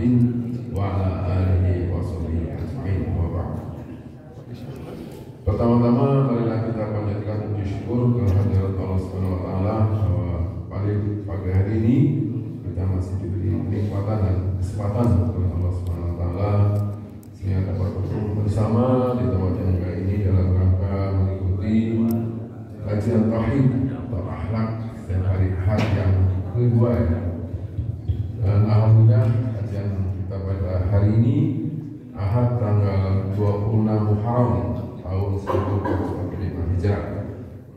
Muhammadin wa ala alihi wa sahbihi ajma'in wa ba'd. Pertama-tama marilah kita panjatkan puji syukur kehadirat Allah Subhanahu wa taala bahwa pada pagi hari ini kita masih diberi kenikmatan dan kesempatan oleh Allah Subhanahu wa taala sehingga dapat bertemu bersama di tempat yang mulia ini dalam rangka mengikuti kajian tauhid atau akhlak setiap hari Ahad yang kedua ya. Dan alhamdulillah kajian kita pada hari ini Ahad tanggal 26 Muharram tahun 1445 Hijrah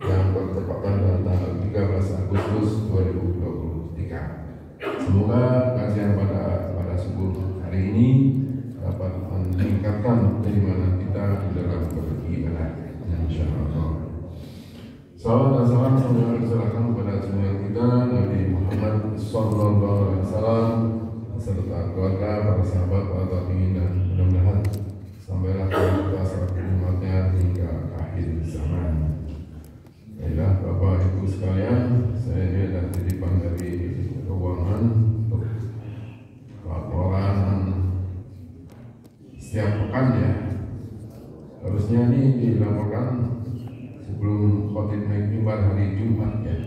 yang bertepatan dengan tanggal 13 Agustus 2023. Semoga kajian pada subuh hari ini dapat meningkatkan keimanan kita di dalam beribadah, insyaallah. Salawat dan salam semoga diserahkan kepada junjungan kita Nabi Muhammad sallallahu alaihi wasallam beserta keluarga, para sahabat, para tabi'in dan mudah-mudahan sampailah kita selaku umatnya hingga akhir zaman. Baiklah Bapak Ibu sekalian, saya ini adalah titipan dari ruangan untuk laporan setiap pekan ya. Harusnya ini dilaporkan sebelum khotib naik mimbar hari Jumat ya.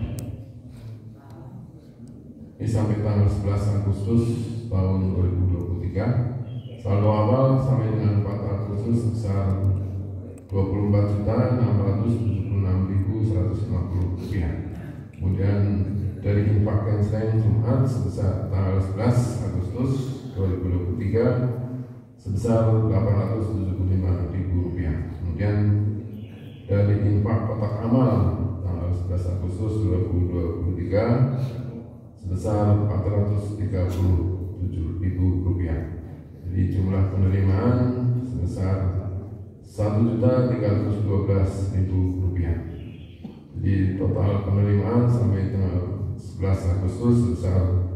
Ini sampai tanggal 11 Agustus tahun 2023. Saldo awal sampai dengan 4 Agustus sebesar Rp24.676.150. Kemudian dari infak cancel Jumat sebesar tanggal 11 Agustus 2023 sebesar Rp875.000. Kemudian dari infak kotak amal tanggal 11 Agustus 2023 sebesar Rp437.000. Jadi jumlah penerimaan sebesar Rp1.312.000. Jadi total penerimaan sampai tanggal 11 Agustus sebesar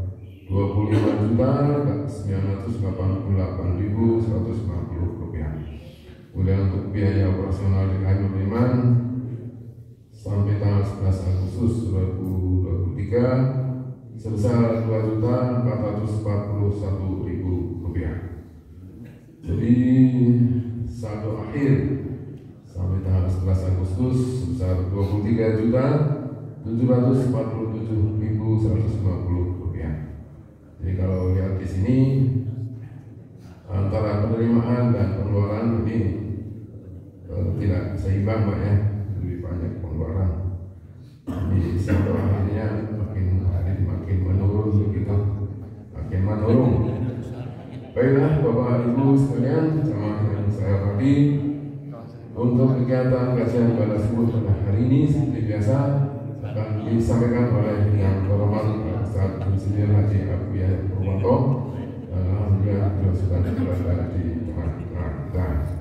Rp25.988.150. Kemudian untuk biaya operasional DKI penerimaan sampai tanggal 11 Agustus 2023 sebesar Rp2.441.000. Jadi saldo akhir sampai tanggal 11 Agustus sebesar Rp23.747.150. Jadi kalau lihat di sini antara penerimaan dan pengeluaran ini tidak seimbang Pak ya, lebih banyak pengeluaran. Jadi saldo akhirnya makin hari makin menurun begitu, makin menurun. Baiklah Bapak Ibu sekalian, jamaah yang saya hormati, untuk kegiatan kajian pada subuh pada hari ini seperti biasa akan disampaikan oleh yang terhormat Ustaz Insinyur Haji Abiyah Purwanto. Alhamdulillah beliau sudah berada di tengah-tengah kita.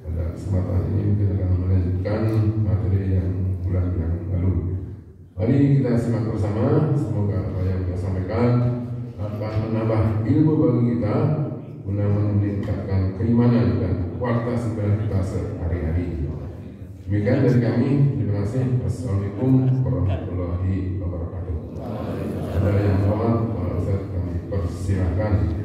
Pada kesempatan ini kita akan melanjutkan materi yang bulan yang lalu. Mari kita simak bersama, semoga apa yang kita sampaikan akan menambah ilmu bagi kita guna meningkatkan keimanan dan kualitas ibadah kita sehari-hari. Demikian dari kami, terima kasih. Assalamualaikum warahmatullahi wabarakatuh. Ada yang hormat, Pak Ustaz, kami persilahkan.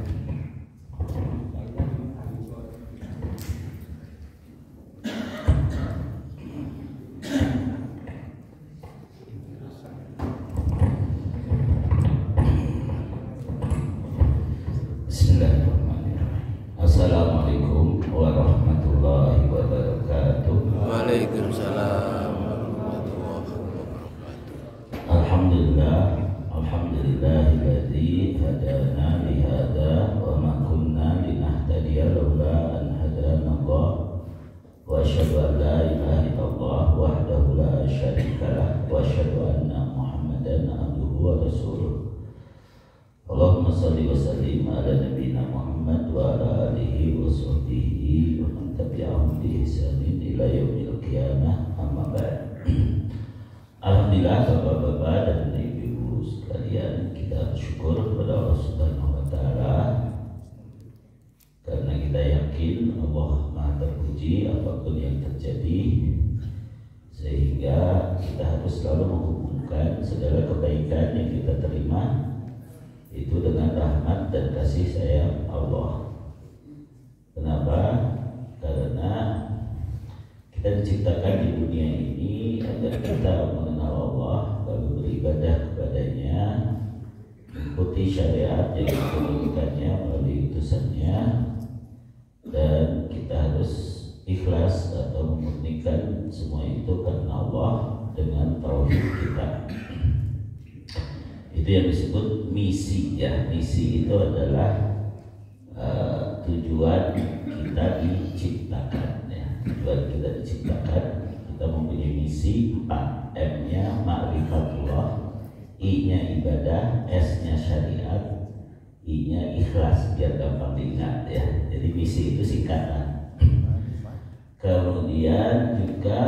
Assalamualaikum warahmatullahi wabarakatuh. Waalaikumsalam warahmatullahi wabarakatuh. Alhamdulillah, alhamdulillahilladzi hadana li hadza wa ma kunna linahtadiya laula an hadana Allah. Wa asyhadu an la ilaha illallah wahdahu la syarika lah wa asyhadu anna Muhammadan abduhu wa rasuluh. Allahumma salli wa sallim ala nabiyyina Muhammad wa ala alihi wa sahbihi wa man tabi'ahum bi ihsanin ila yaumil qiyamah, amma ba'd. Alhamdulillah Bapak-bapak dan Ibu sekalian, kita bersyukur kepada Allah Subhanahu wa taala karena kita yakin Allah Maha terpuji apapun yang terjadi, sehingga kita harus selalu menghubungkan segala kebaikan yang kita terima itu dengan rahmat dan kasih kasih sayang Allah. Kenapa? Karena kita diciptakan di dunia ini agar kita mengenal Allah, lalu beribadah kepadanya, mengikuti syariat yang diturunkannya melalui utusannya, dan kita harus ikhlas atau memurnikan semua itu karena Allah dengan tauhid kita. Itu yang disebut misi ya. Misi itu adalah tujuan kita diciptakan ya. Tujuan kita diciptakan, kita mempunyai misi 4M-nya ma'rifatullah, I-nya ibadah, S-nya syariat, I-nya ikhlas, biar gampang diingat ya. Jadi misi itu singkatan. Kemudian juga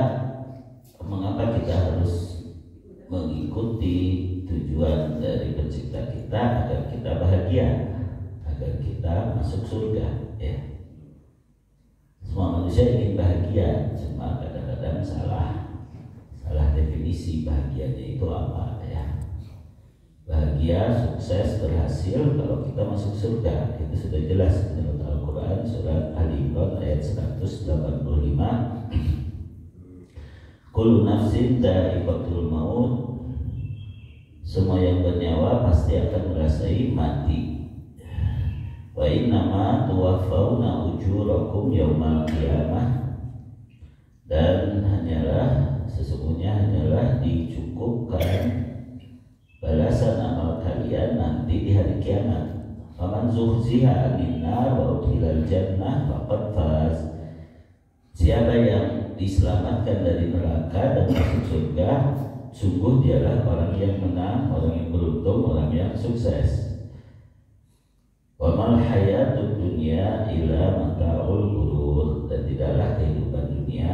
mengapa kita harus mengikuti tujuan dari pencipta kita, agar kita bahagia, agar kita masuk surga ya. Semua manusia ingin bahagia, cuma kadang-kadang salah definisi bahagianya itu apa ya. Bahagia, sukses, berhasil kalau kita masuk surga, itu sudah jelas menurut Al-Quran surat Ali Imran ayat 185. Kullu nafsin dha'iqatul maut, semua yang bernyawa pasti akan merasai mati. Wa innama tuwaffawna ujurakum yaumal qiyamah, dan sesungguhnya hanyalah dicukupkan balasan amal kalian nanti di hari kiamat. Faman zuhziha 'anil nar wa udkhilal jannah faqad faz. Siapa yang diselamatkan dari neraka dan masuk surga, sungguh dialah orang yang menang, orang yang beruntung, orang yang sukses. Wa mal hayatud dunya illa mata'ul ghurur, dan tidaklah kehidupan dunia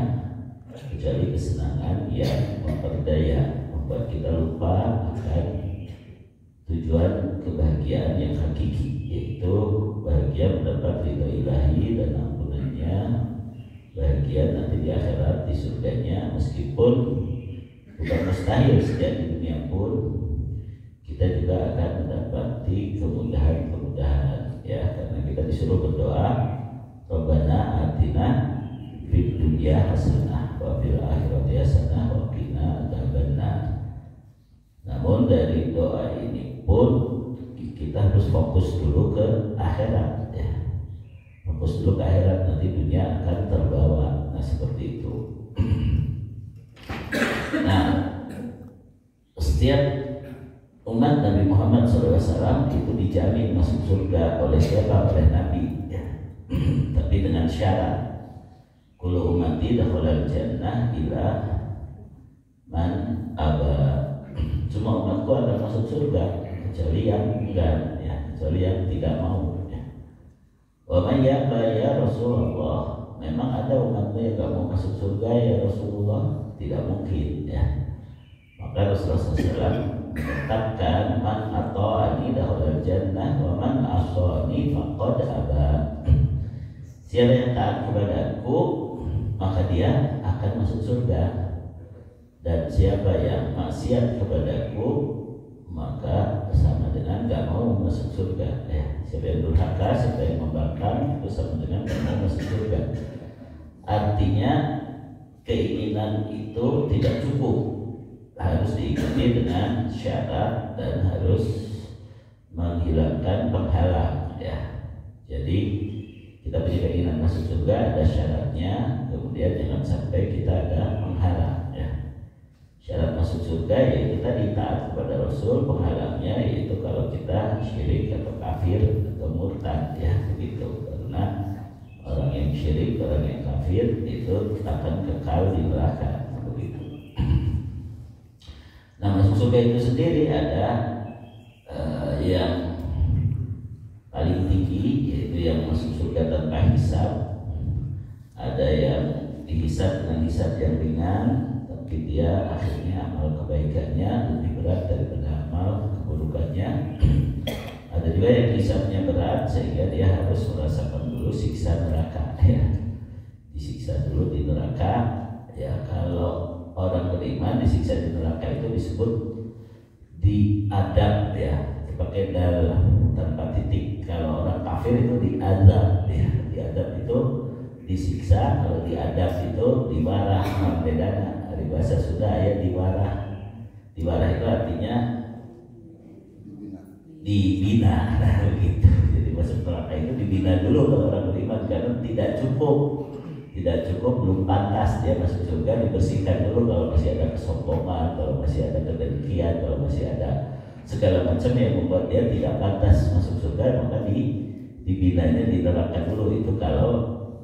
kecuali kesenangan yang memperdaya, membuat kita lupa akan tujuan kebahagiaan yang hakiki, yaitu bahagia mendapat ridho ilahi dan ampunannya, bahagia nanti di akhirat di surganya. Meskipun bukan mustahil sejak di dunia pun kita juga akan mendapati kemudahan-kemudahan ya, karena kita disuruh berdoa, Rabbana atina fid dunya hasanah wa fil akhirati hasanah wa qina adzabannar. Namun dari doa ini pun kita harus fokus dulu ke akhirat ya. Fokus dulu ke akhirat, nanti dunia akan terbawa. Nah seperti itu. Nah, setiap umat Nabi Muhammad SAW itu dijamin masuk surga oleh siapa? Oleh Nabi ya. Tapi dengan syarat, kullu ummati dakhalal jannah illa man aba. Semua umatku akan masuk surga kecuali yang enggak ya, kecuali yang tidak mau ya. Wa may yaba ya Rasulullah, memang ada umatmu yang enggak mau masuk surga ya Rasulullah? Tidak mungkin ya. Maka Rasulullah SAW menetapkan man ata'ani dakhalal jannah wa man asani faqad aba. Siapa yang taat kepadaku maka dia akan masuk surga, dan siapa yang maksiat kepadaku maka sama dengan gak mau masuk surga ya. Siapa yang durhaka, siapa yang membangkang, itu sama dengan gak mau masuk surga. Artinya keinginan itu tidak cukup, harus diikuti dengan syarat dan harus menghilangkan penghalang ya. Jadi kita punya keinginan masuk surga, ada syaratnya, kemudian jangan sampai kita ada penghalang ya. Syarat masuk surga ya kita ditaat kepada Rasul, penghalangnya yaitu kalau kita syirik atau kafir atau murtad ya, begitu. Karena orang yang syirik, orang yang kafir itu akan kekal di neraka, begitu. Nah, masuk surga itu sendiri ada yang paling tinggi, yaitu yang masuk surga tanpa hisab. Ada yang dihisab dengan hisab yang ringan, tapi dia akhirnya amal kebaikannya lebih berat daripada amal keburukannya. Ada juga yang hisabnya berat sehingga dia harus merasakan dulu siksa neraka ya. Disiksa dulu di neraka ya. Kalau orang beriman disiksa di neraka itu disebut diadab ya, pakai dal tanpa titik. Kalau kafir itu diadab, ya. Diadab itu disiksa, kalau diadab itu diwarah, bedanya dari bahasa Sunda ya diwarah. Diwarah itu artinya dibina, nah begitu. Jadi masuk neraka itu dibina dulu kalau orang beriman, karena tidak cukup belum pantas dia masuk surga, dibersihkan dulu kalau masih ada kesombongan, kalau masih ada kedengkian, kalau masih ada segala macam yang membuat dia tidak pantas masuk surga, maka dibinanya di neraka dulu. Itu kalau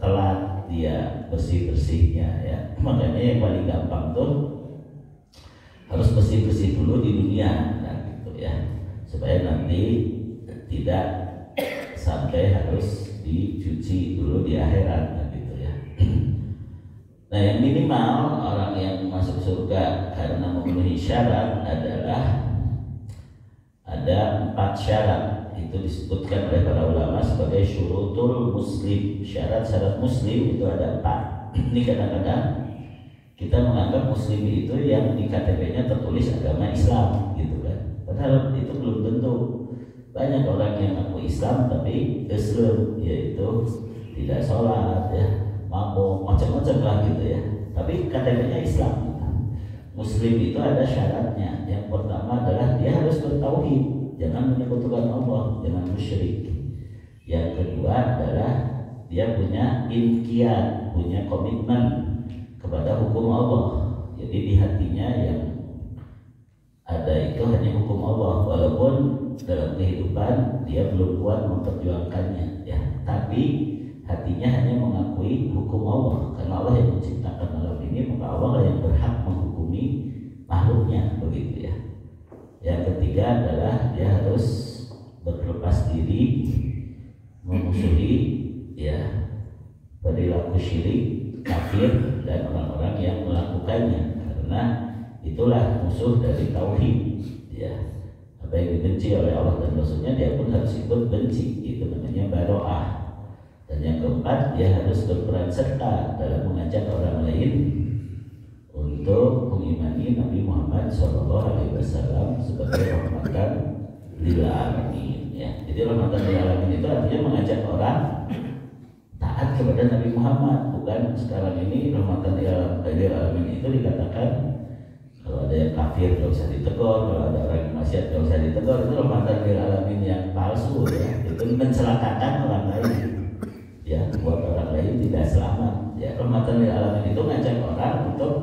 telat dia bersih-bersihnya ya. Makanya yang paling gampang tuh harus bersih-bersih dulu di dunia, nah gitu ya, supaya nanti tidak sampai harus dicuci dulu di akhirat, nah gitu ya. Nah yang minimal orang yang masuk surga karena memenuhi syarat adalah ada 4 syarat. Itu disebutkan oleh para ulama sebagai syurutul muslim. Syarat-syarat muslim itu ada 4. Ini kadang-kadang kita menganggap muslim itu yang di KTP-nya tertulis agama Islam gitu kan. Padahal itu belum tentu. Banyak orang yang ngaku Islam tapi Islam, yaitu tidak sholat ya, mabuk, macam-macam lah gitu ya. Tapi KTP-nya Islam. Muslim itu ada syaratnya. Yang pertama adalah dia harus bertauhid, jangan menyekutukan Allah, jangan musyrik. Yang kedua adalah dia punya inqiyad, punya komitmen kepada hukum Allah. Jadi di hatinya yang ada itu hanya hukum Allah, walaupun dalam kehidupan dia belum kuat memperjuangkannya ya. Tapi hatinya hanya mengakui hukum Allah, karena Allah yang menciptakan alam ini, maka Allah yang berhak menghukumi makhluknya, begitu ya. Yang ketiga adalah dia harus berlepas diri memusuhi ya perilaku syirik, kafir dan orang-orang yang melakukannya, karena itulah musuh dari tauhid ya. Apa yang dibenci oleh Allah dan Rasulnya dia pun harus ikut benci, itu namanya baro'ah. Dan yang keempat, dia harus berperan serta dalam mengajak orang lain untuk mengimani Nabi Muhammad SAW sebagai rahmatan lil alamin ya. Jadi rahmatan lil alamin itu artinya mengajak orang taat kepada Nabi Muhammad. Bukan sekarang ini rahmatan lil alamin itu dikatakan kalau ada yang kafir gak usah ditegur, kalau ada orang yang maksiat gak usah ditegur. Itu rahmatan lil alamin yang palsu ya. Itu mencelakakan orang lain ya, buat orang lain tidak selamat ya. Rahmatan lil alamin itu ngajak orang untuk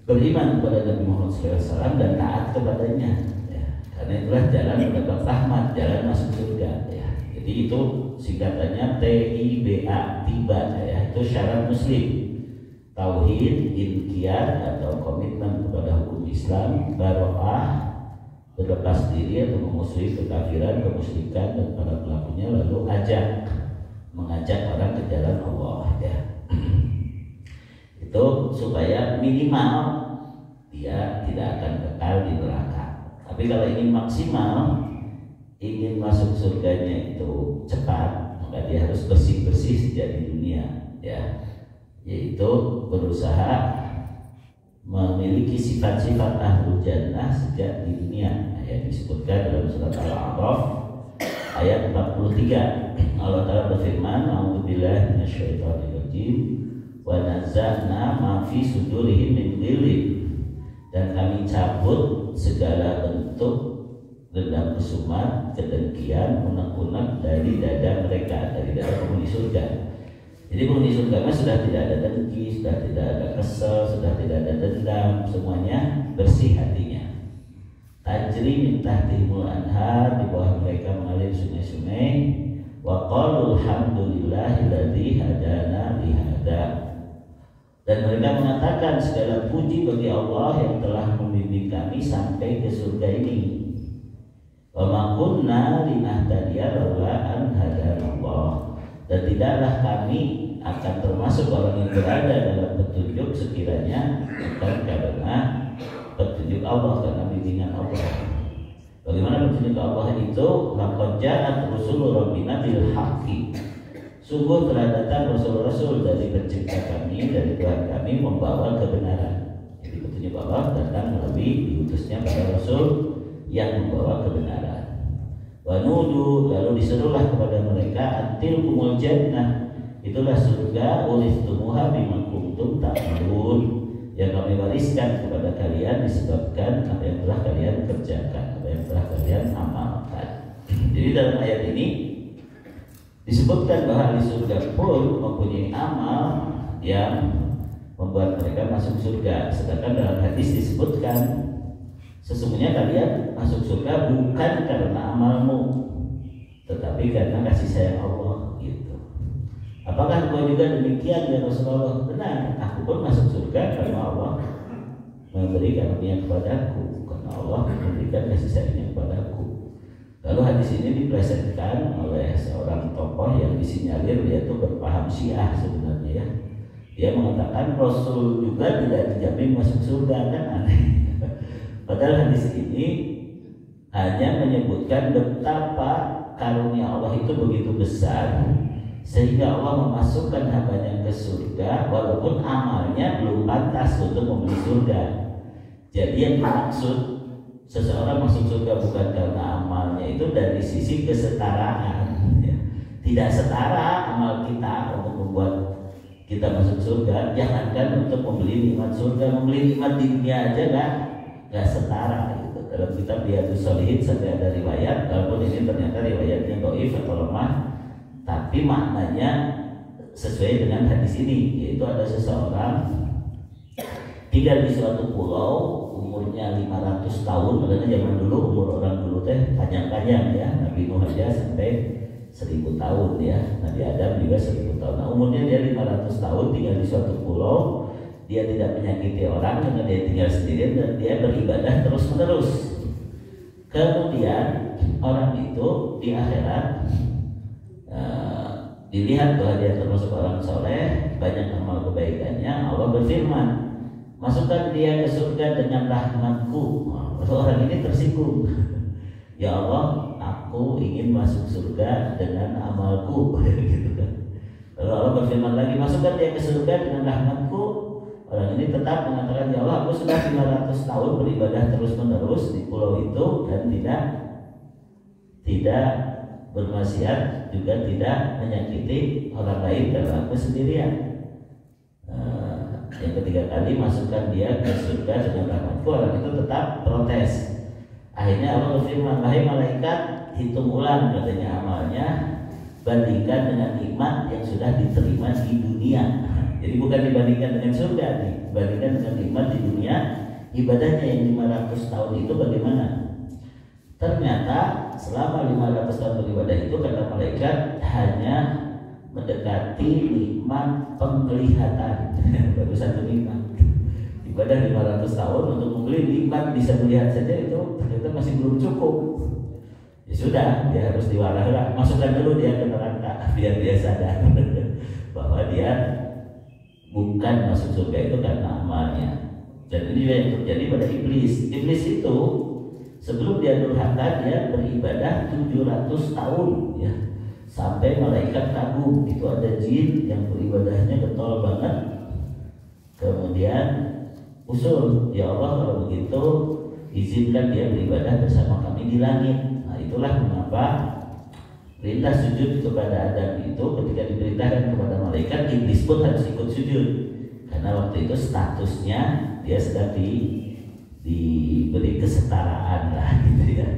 beriman kepada Nabi Muhammad SAW dan taat kepadanya ya. Karena itulah jalan mendapat rahmat, jalan masuk surga ya. Jadi itu singkatannya TIBA, tiba ya. Itu syarat muslim: tauhid, inqiyad atau komitmen kepada hukum Islam, baro'ah, berlepas diri atau memusuhi kekafiran, kemusyrikan dan para pelakunya, lalu mengajak orang ke jalan Allah ya. Itu supaya minimal dia tidak akan kekal di neraka. Tapi kalau ingin maksimal, ingin masuk surganya itu cepat, maka dia harus bersih-bersih sejak di dunia ya. Yaitu berusaha memiliki sifat-sifat ahlul jannah sejak di dunia. Yang disebutkan dalam surat Al-A'raf ayat 43. Allah Ta'ala berfirman, a'udzubillahi minasyaitonirrajim, wa nazza'na ma fi sudurihim min ghillin, dan kami cabut segala bentuk dendam kesumat, kedengkian, unek-unek dari dada mereka, dari dada penghuni surga. Jadi penghuni surga sudah tidak ada dengki, sudah tidak ada kesel, sudah tidak ada dendam, semuanya bersih hatinya. Tajri min tahtihimul anhar, di bawah mereka mengalir sungai-sungai. Wa qalu alhamdulillahilladzi hadana li hada, dan mereka mengatakan segala puji bagi Allah yang telah membimbing kami sampai ke surga ini. Wa ma kunna linahtadiya laula an hadanallah, dan tidaklah kami akan termasuk orang yang berada dalam petunjuk sekiranya bukan karena petunjuk Allah, karena bimbingan Allah. Bagaimana petunjuk Allah itu? Laqad ja'at rusul rabbina bil haqqi, sungguh telah datang rasul-rasul dari pencipta kami, dari Tuhan kami, membawa kebenaran. Jadi petunjuk Allah datang melalui diutusnya para rasul yang membawa kebenaran. Wanudu, lalu diserulah kepada mereka, antil kumul jannah, itulah surga, uristumuha bima kuntum ta'malun, yang kami wariskan kepada kalian disebabkan apa yang telah kalian kerjakan, apa yang telah kalian amalkan. Jadi dalam ayat ini disebutkan bahwa ahli surga pun mempunyai amal yang membuat mereka masuk surga. Sedangkan dalam hadis disebutkan sesungguhnya kalian masuk surga bukan karena amalmu, tetapi karena kasih sayang Allah gitu. Apakah engkau juga demikian ya Rasulullah? Benar, aku pun masuk surga karena Allah memberi karunia kepadaku, karena Allah memberikan kasih sayangnya kepadaku. Lalu hadis ini diplesetkan oleh seorang tokoh yang disinyalir dia itu berpaham Syiah sebenarnya ya. Dia mengatakan Rasul juga tidak dijamin masuk surga, kan aneh. Padahal hadis ini hanya menyebutkan betapa karunia Allah itu begitu besar sehingga Allah memasukkan hambanya ke surga walaupun amalnya belum pantas untuk membeli surga. Jadi yang dimaksud seseorang masuk surga bukan karena amalnya itu dari sisi kesetaraan ya. Tidak setara amal kita untuk membuat kita masuk surga, jangankan untuk membeli nikmat surga, membeli nikmat di dunia aja nggak setara gitu. Dalam kitab Riyadhus Shalihin sampai ada riwayat, walaupun ini ternyata riwayatnya dhaif atau lemah, tapi maknanya sesuai dengan hadis ini, yaitu ada seseorang tinggal di suatu pulau, umurnya 500 tahun, karena zaman dulu umur orang dulu teh panjang-panjang ya, Nabi Nuh aja sampai 1000 tahun ya, Nabi Adam juga 1000 tahun. Nah, umurnya dia 500 tahun tinggal di suatu pulau, dia tidak menyakiti orang karena dia tinggal sendirian dan dia beribadah terus-menerus. Kemudian orang itu di akhirat dilihat bahwa dia termasuk orang soleh, banyak amal kebaikannya. Allah berfirman, masukkan dia ke surga dengan rahmatku. Lalu orang ini tersinggung. Ya Allah, aku ingin masuk surga dengan amalku, gitu kan. Lalu Allah berfirman lagi, masukkan dia ke surga dengan rahmatku. Orang ini tetap mengatakan, ya Allah, aku sudah 500 tahun beribadah terus-menerus di pulau itu dan tidak bermaksiat, juga tidak menyakiti orang lain karena aku sendirian. Yang ketiga kali masukkan dia ke surga dengan rahmatku, orang itu tetap protes. Akhirnya Allah berfirman, wahai malaikat, hitung ulang katanya amalnya, bandingkan dengan nikmat yang sudah diterima di dunia. Jadi bukan dibandingkan dengan surga nih, dibandingkan dengan nikmat di dunia, ibadahnya yang 500 tahun itu bagaimana? Ternyata selama 500 tahun beribadah itu kata malaikat hanya mendekati nikmat penglihatan. Baru satu nikmat. Ibadah 500 tahun untuk membeli nikmat bisa melihat saja itu ternyata masih belum cukup. Ya sudah, dia harus diwalah, masukkan dulu dia ke neraka biar dia sadar bahwa dia bukan masuk surga itu karena amalnya. Dan ini yang terjadi pada iblis. Iblis itu sebelum dia durhaka dia beribadah 700 tahun ya, sampai malaikat kagum. Itu ada jin yang beribadahnya getol banget. Kemudian usul, ya Allah kalau begitu izinkan dia beribadah bersama kami di langit. Nah itulah mengapa perintah sujud kepada Adam itu ketika diperintahkan kepada malaikat, iblis pun harus ikut sujud karena waktu itu statusnya dia sedang diberi kesetaraan lah gitu ya,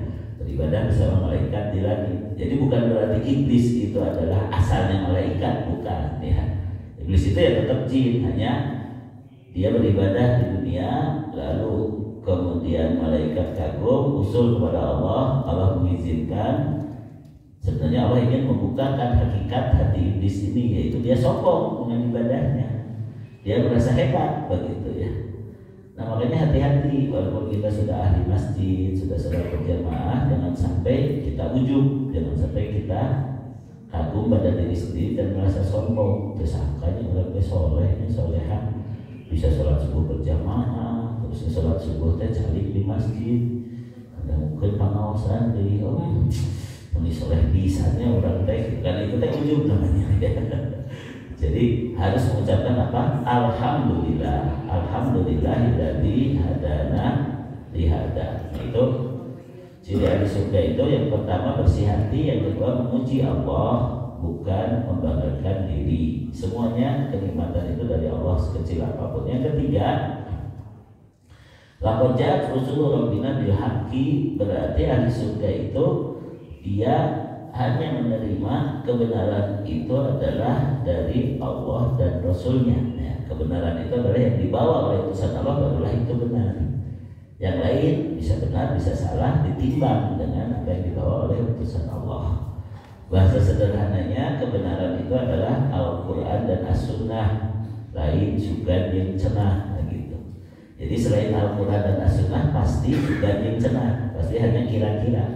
beribadah bersama malaikat di langit. Jadi bukan berarti iblis itu adalah asalnya malaikat, bukan ya. Iblis itu ya tetap jin, hanya dia beribadah di dunia, lalu kemudian malaikat kagum, usul kepada Allah, Allah mengizinkan. Sebenarnya Allah ingin membukakan hakikat hati iblis ini, yaitu dia sombong dengan ibadahnya, dia merasa hebat begitu ya. Nah makanya hati-hati, walaupun kita sudah ahli masjid, sudah salat berjamaah, jangan sampai kita ujub, jangan sampai kita kagum pada diri sendiri dan merasa sombong. Tersangkanya orang soleh, soleha, bisa sholat subuh berjamaah, terus sholat subuh teh calik di masjid, ada mungkin pengawasan dari ini soleh bisanya orang teh, karena itu teh ujub namanya ya. Jadi harus mengucapkan apa? Alhamdulillah, alhamdulillahilladzi hadana lihada. Itu Ciri ahli surga itu yang pertama bersih hati, yang kedua memuji Allah, bukan membanggakan diri. Semuanya kenikmatan itu dari Allah sekecil apapun. Yang ketiga, laqad ja'at rusulu rabbina bil haqqi, berarti ahli surga itu dia hanya menerima kebenaran itu adalah dari Allah dan Rasulnya. Ya, kebenaran itu adalah yang dibawa oleh utusan Allah, barulah itu benar. Yang lain bisa benar, bisa salah, ditimbang dengan apa yang dibawa oleh utusan Allah. Bahasa sederhananya, kebenaran itu adalah Al-Quran dan As-Sunnah, lain juga yang cenah gitu. Jadi selain Al-Quran dan As-Sunnah pasti juga yang cenah, pasti hanya kira-kira.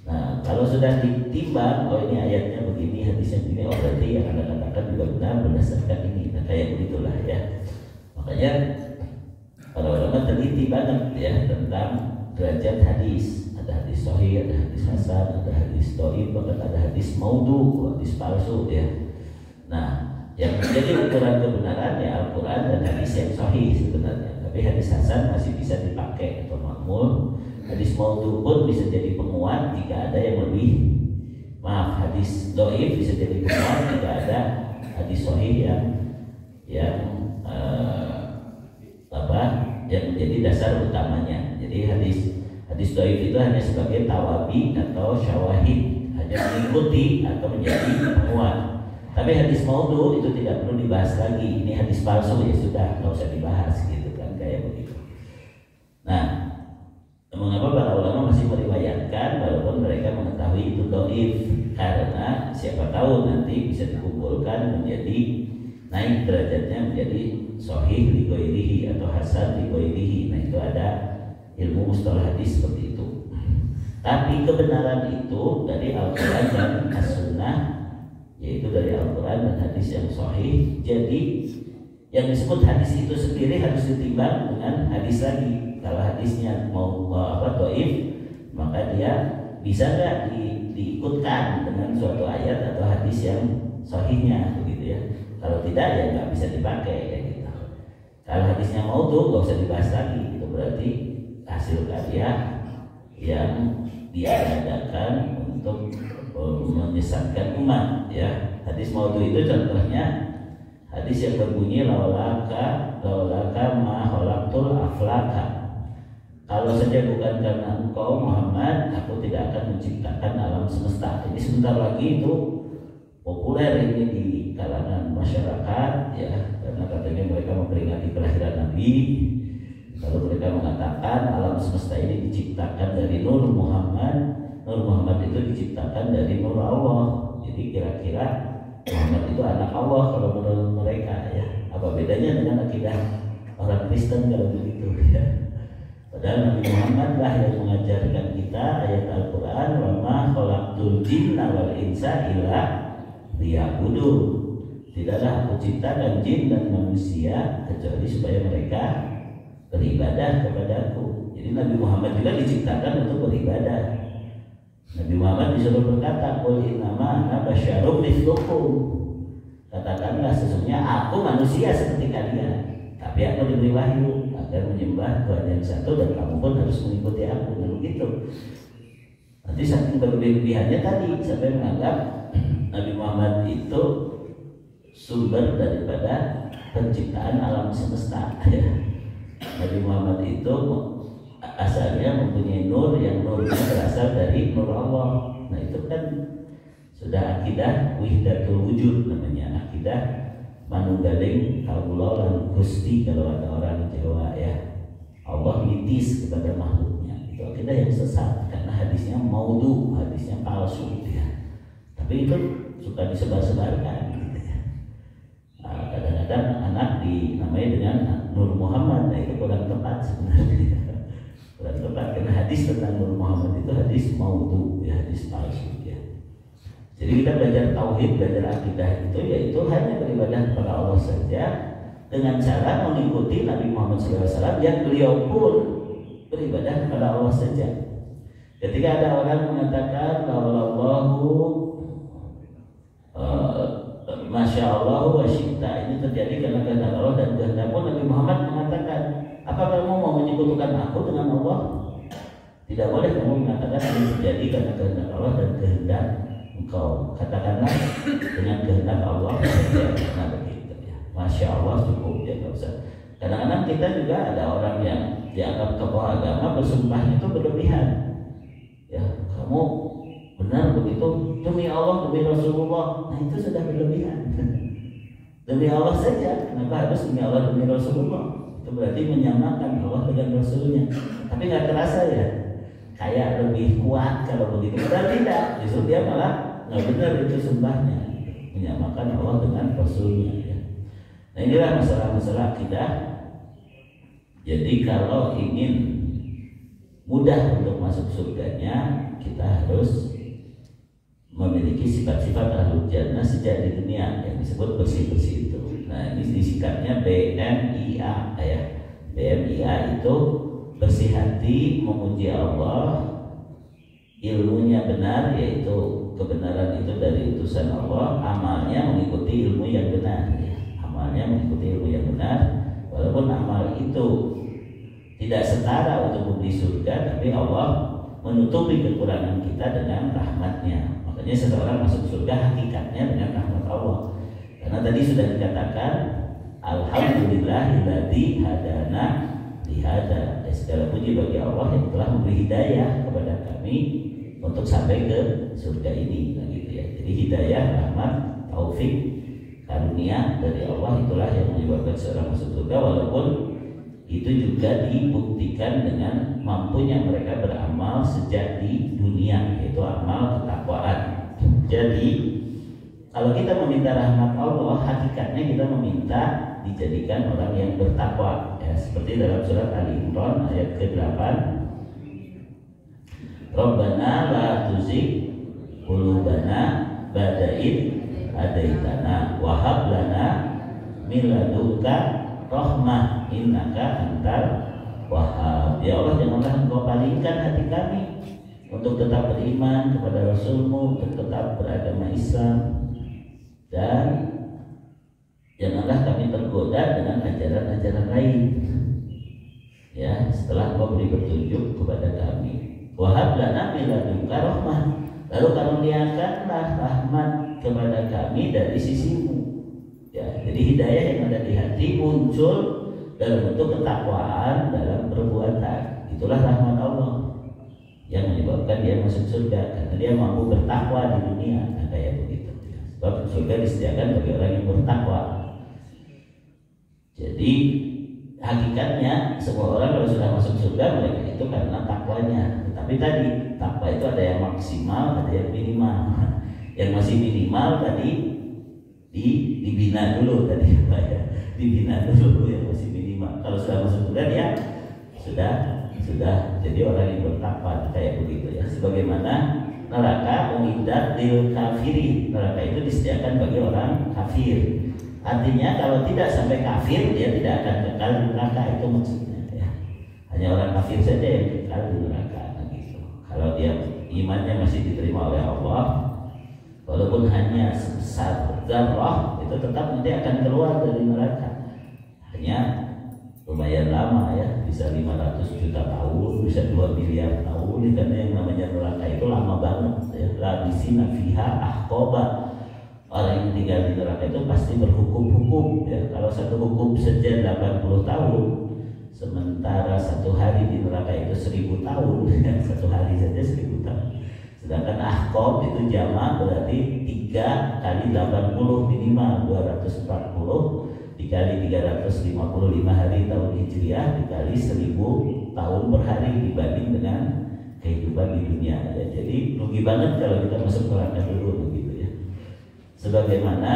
Nah, kalau sudah ditimbang, oh ini ayatnya begini, hadisnya begini, oh berarti yang Anda katakan juga benar berdasarkan ini. Nah, kayak begitulah ya. Makanya para ulama teliti banget ya tentang derajat hadis. Ada hadis sahih, ada hadis hasan, ada hadis dhaif, bahkan ada hadis maudhu, hadis palsu ya. Nah, yang menjadi ukuran kebenaran ya Al-Quran dan hadis yang sahih sebenarnya. Tapi hadis hasan masih bisa dipakai atau makmul. Hadis maudhu pun bisa jadi penguat jika ada yang lebih, hadis dhaif bisa jadi penguat jika ada hadis sahih yang menjadi dasar utamanya. Jadi hadis dhaif itu hanya sebagai tawabi atau syawahid, hanya mengikuti atau menjadi penguat. Tapi hadis maudhu itu tidak perlu dibahas lagi. Ini hadis palsu ya sudah, nggak usah dibahas gitu kan, kayak begitu. Nah, mengapa para ulama masih meriwayatkan walaupun mereka mengetahui itu dhaif? Karena siapa tahu nanti bisa dikumpulkan menjadi naik derajatnya menjadi sahih li ghairihi atau hasan li ghairihi. Nah, itu ada ilmu mustalah hadis seperti itu. Tapi kebenaran itu dari Al-Quran dan As-Sunnah, yaitu dari Al-Quran dan hadis yang sahih. Jadi yang disebut hadis itu sendiri harus ditimbang dengan hadis lagi. Kalau hadisnya mau dhaif, maka dia bisa nggak diikutkan dengan suatu ayat atau hadis yang sahihnya begitu ya. Kalau tidak ya nggak bisa dipakai ya gitu. Kalau hadisnya maudhu nggak usah dibahas lagi. Itu berarti hasil karya yang diadakan untuk menyesatkan umat ya. Hadis maudhu itu contohnya hadis yang berbunyi laulaka ma khalaqtul aflaka. Kalau saja bukan karena engkau Muhammad, aku tidak akan menciptakan alam semesta. Jadi sebentar lagi itu populer ini di kalangan masyarakat ya, karena katanya mereka memperingati kelahiran Nabi. Lalu mereka mengatakan alam semesta ini diciptakan dari Nur Muhammad. Nur Muhammad itu diciptakan dari Nur Allah. Jadi kira-kira Muhammad itu anak Allah kalau menurut mereka ya. Apa bedanya dengan akidah orang Kristen kalau begitu ya? Padahal Nabi Muhammad lah yang mengajarkan kita ayat Al-Quran, wa ma khalaqtul jinna wal insa illa liya'budun. Tidaklah aku ciptakan jin dan manusia kecuali supaya mereka beribadah kepadaku. Jadi Nabi Muhammad juga diciptakan untuk beribadah. Nabi Muhammad disuruh berkata, qul innama ana basyarum mithlukum. Katakanlah sesungguhnya aku manusia seperti kalian, tapi aku diberi wahyu agar menyembah Tuhan yang satu dan kamu pun harus mengikuti aku. Dan begitu. Nanti saking berlebihannya tadi sampai menganggap Nabi Muhammad itu sumber daripada penciptaan alam semesta. Nabi Muhammad itu asalnya mempunyai nur yang nurnya berasal dari nur Allah. Nah itu kan sudah akidah wihdatul wujud namanya, akidah manunggaling kawula lan Gusti kalau ada orang Jawa ya. Allah nitis kepada makhluknya. Itu akidah yang sesat karena hadisnya maudhu, hadisnya palsu ya. Tapi itu suka disebar-sebarkan gitu ya. Kadang-kadang anak dinamai dengan Nur Muhammad. Nah itu kurang tepat sebenarnya. Kurang tepat karena hadis tentang Nur Muhammad itu hadis maudhu ya, hadis palsu ya. Jadi kita belajar tauhid, belajar akidah itu yaitu hanya beribadah kepada Allah saja dengan cara mengikuti Nabi Muhammad SAW yang beliau pun beribadah kepada Allah saja. Ketika ada orang mengatakan Allahu Masya Allah wa syita, ini terjadi karena kehendak Allah dan kehendak pun, Nabi Muhammad mengatakan, apa kamu mau menyekutukan aku dengan Allah? Tidak boleh kamu mengatakan ini terjadi karena kehendak Allah dan kehendak engkau. Katakanlah dengan kehendak Allah terjadi. Nah begitu ya. Masya Allah cukup ya, nggak usah. Kadang-kadang kita juga ada orang yang dianggap tokoh agama bersumpah itu berlebihan. Ya, kamu benar begitu demi Allah, demi Rasulullah. Nah itu sudah berlebihan. Demi Allah saja, kenapa harus demi Allah, demi Rasulullah? Itu berarti menyamakan Allah dengan Rasulnya. Tapi nggak terasa ya, kayak lebih kuat kalau begitu. Padahal tidak, justru dia malah nggak benar itu sumpahnya, menyamakan Allah dengan Rasulnya. Ya. Nah inilah masalah-masalah akidah. Jadi kalau ingin mudah untuk masuk surganya, kita harus memiliki sifat-sifat ahlul jannah sejak di dunia yang disebut bersih-bersih itu. Nah ini disikatnya BMIA ya. BMIA itu bersih hati, memuji Allah, ilmunya benar, yaitu kebenaran itu dari utusan Allah, amalnya mengikuti ilmu yang benar ya. Amalnya mengikuti ilmu yang benar, walaupun amal itu tidak setara untuk memberi surga, tapi Allah menutupi kekurangan kita dengan rahmatnya. Makanya seseorang masuk surga hakikatnya dengan rahmat Allah. Karena tadi sudah dikatakan Alhamdulillahilladzi hadana lihada. Segala puji bagi Allah yang telah memberi hidayah kepada kami untuk sampai ke surga ini. Nah, gitu ya. Jadi hidayah, rahmat, taufik, karunia dari Allah itulah yang menyebabkan seorang masuk surga, walaupun itu juga dibuktikan dengan mampunya mereka beramal sejak di dunia, yaitu amal ketakwaan. Jadi kalau kita meminta rahmat Allah, hakikatnya kita meminta dijadikan orang yang bertakwa ya, seperti dalam surat Ali Imran ayat ke-8, Rabbana la tuzigh qulubana ba'da idh hadaitana wa hab lana min ladunka rahmah innaka antal wahhab. Ya Allah, janganlah engkau palingkan hati kami untuk tetap beriman kepada Rasulmu, untuk tetap beragama Islam, dan janganlah kami tergoda dengan ajaran-ajaran lain ya setelah engkau beri petunjuk kepada kami. Wahab lana min ladunka rahmah, lalu karuniakanlah rahmat kepada kami dari sisimu. Ya, jadi hidayah yang ada di hati muncul dalam bentuk ketakwaan dalam perbuatan. Itulah rahmat Allah yang menyebabkan dia masuk surga, karena dia mampu bertakwa di dunia. Nah, kayak begitu. Sebab surga disediakan bagi orang yang bertakwa. Jadi hakikatnya semua orang kalau sudah masuk surga mereka itu karena takwanya. Tetapi tadi takwa itu ada yang maksimal, ada yang minimal. Yang masih minimal tadi dibina dulu tadi Pak ya, dibina dulu yang masih minimal. Kalau sudah masuk surga dia sudah jadi orang yang bertakwa kayak begitu ya. Sebagaimana neraka uiddat lil kafirin, neraka itu disediakan bagi orang kafir. Artinya kalau tidak sampai kafir dia tidak akan kekal di neraka, itu maksudnya ya. Hanya orang kafir saja yang kekal di neraka gitu. Kalau dia imannya masih diterima oleh Allah, walaupun hanya sebesar zarrah, itu tetap nanti akan keluar dari neraka. Hanya lumayan lama ya, bisa 500 juta tahun, bisa 2 miliar tahun, karena yang namanya neraka itu lama banget ya. Labisina fiha ahqaba. Orang yang tinggal di neraka itu pasti berhukum-hukum ya. Kalau satu hukum saja 80 tahun, sementara satu hari di neraka itu 1000 tahun ya. Satu hari saja 1000 tahun. Sedangkan ahqab itu jamak, berarti 3 kali 80 minimal 240 dikali 355 hari tahun Hijriah dikali 1000 tahun per hari dibanding dengan kehidupan di dunia ya. Jadi rugi banget kalau kita masuk neraka dulu begitu ya. Sebagaimana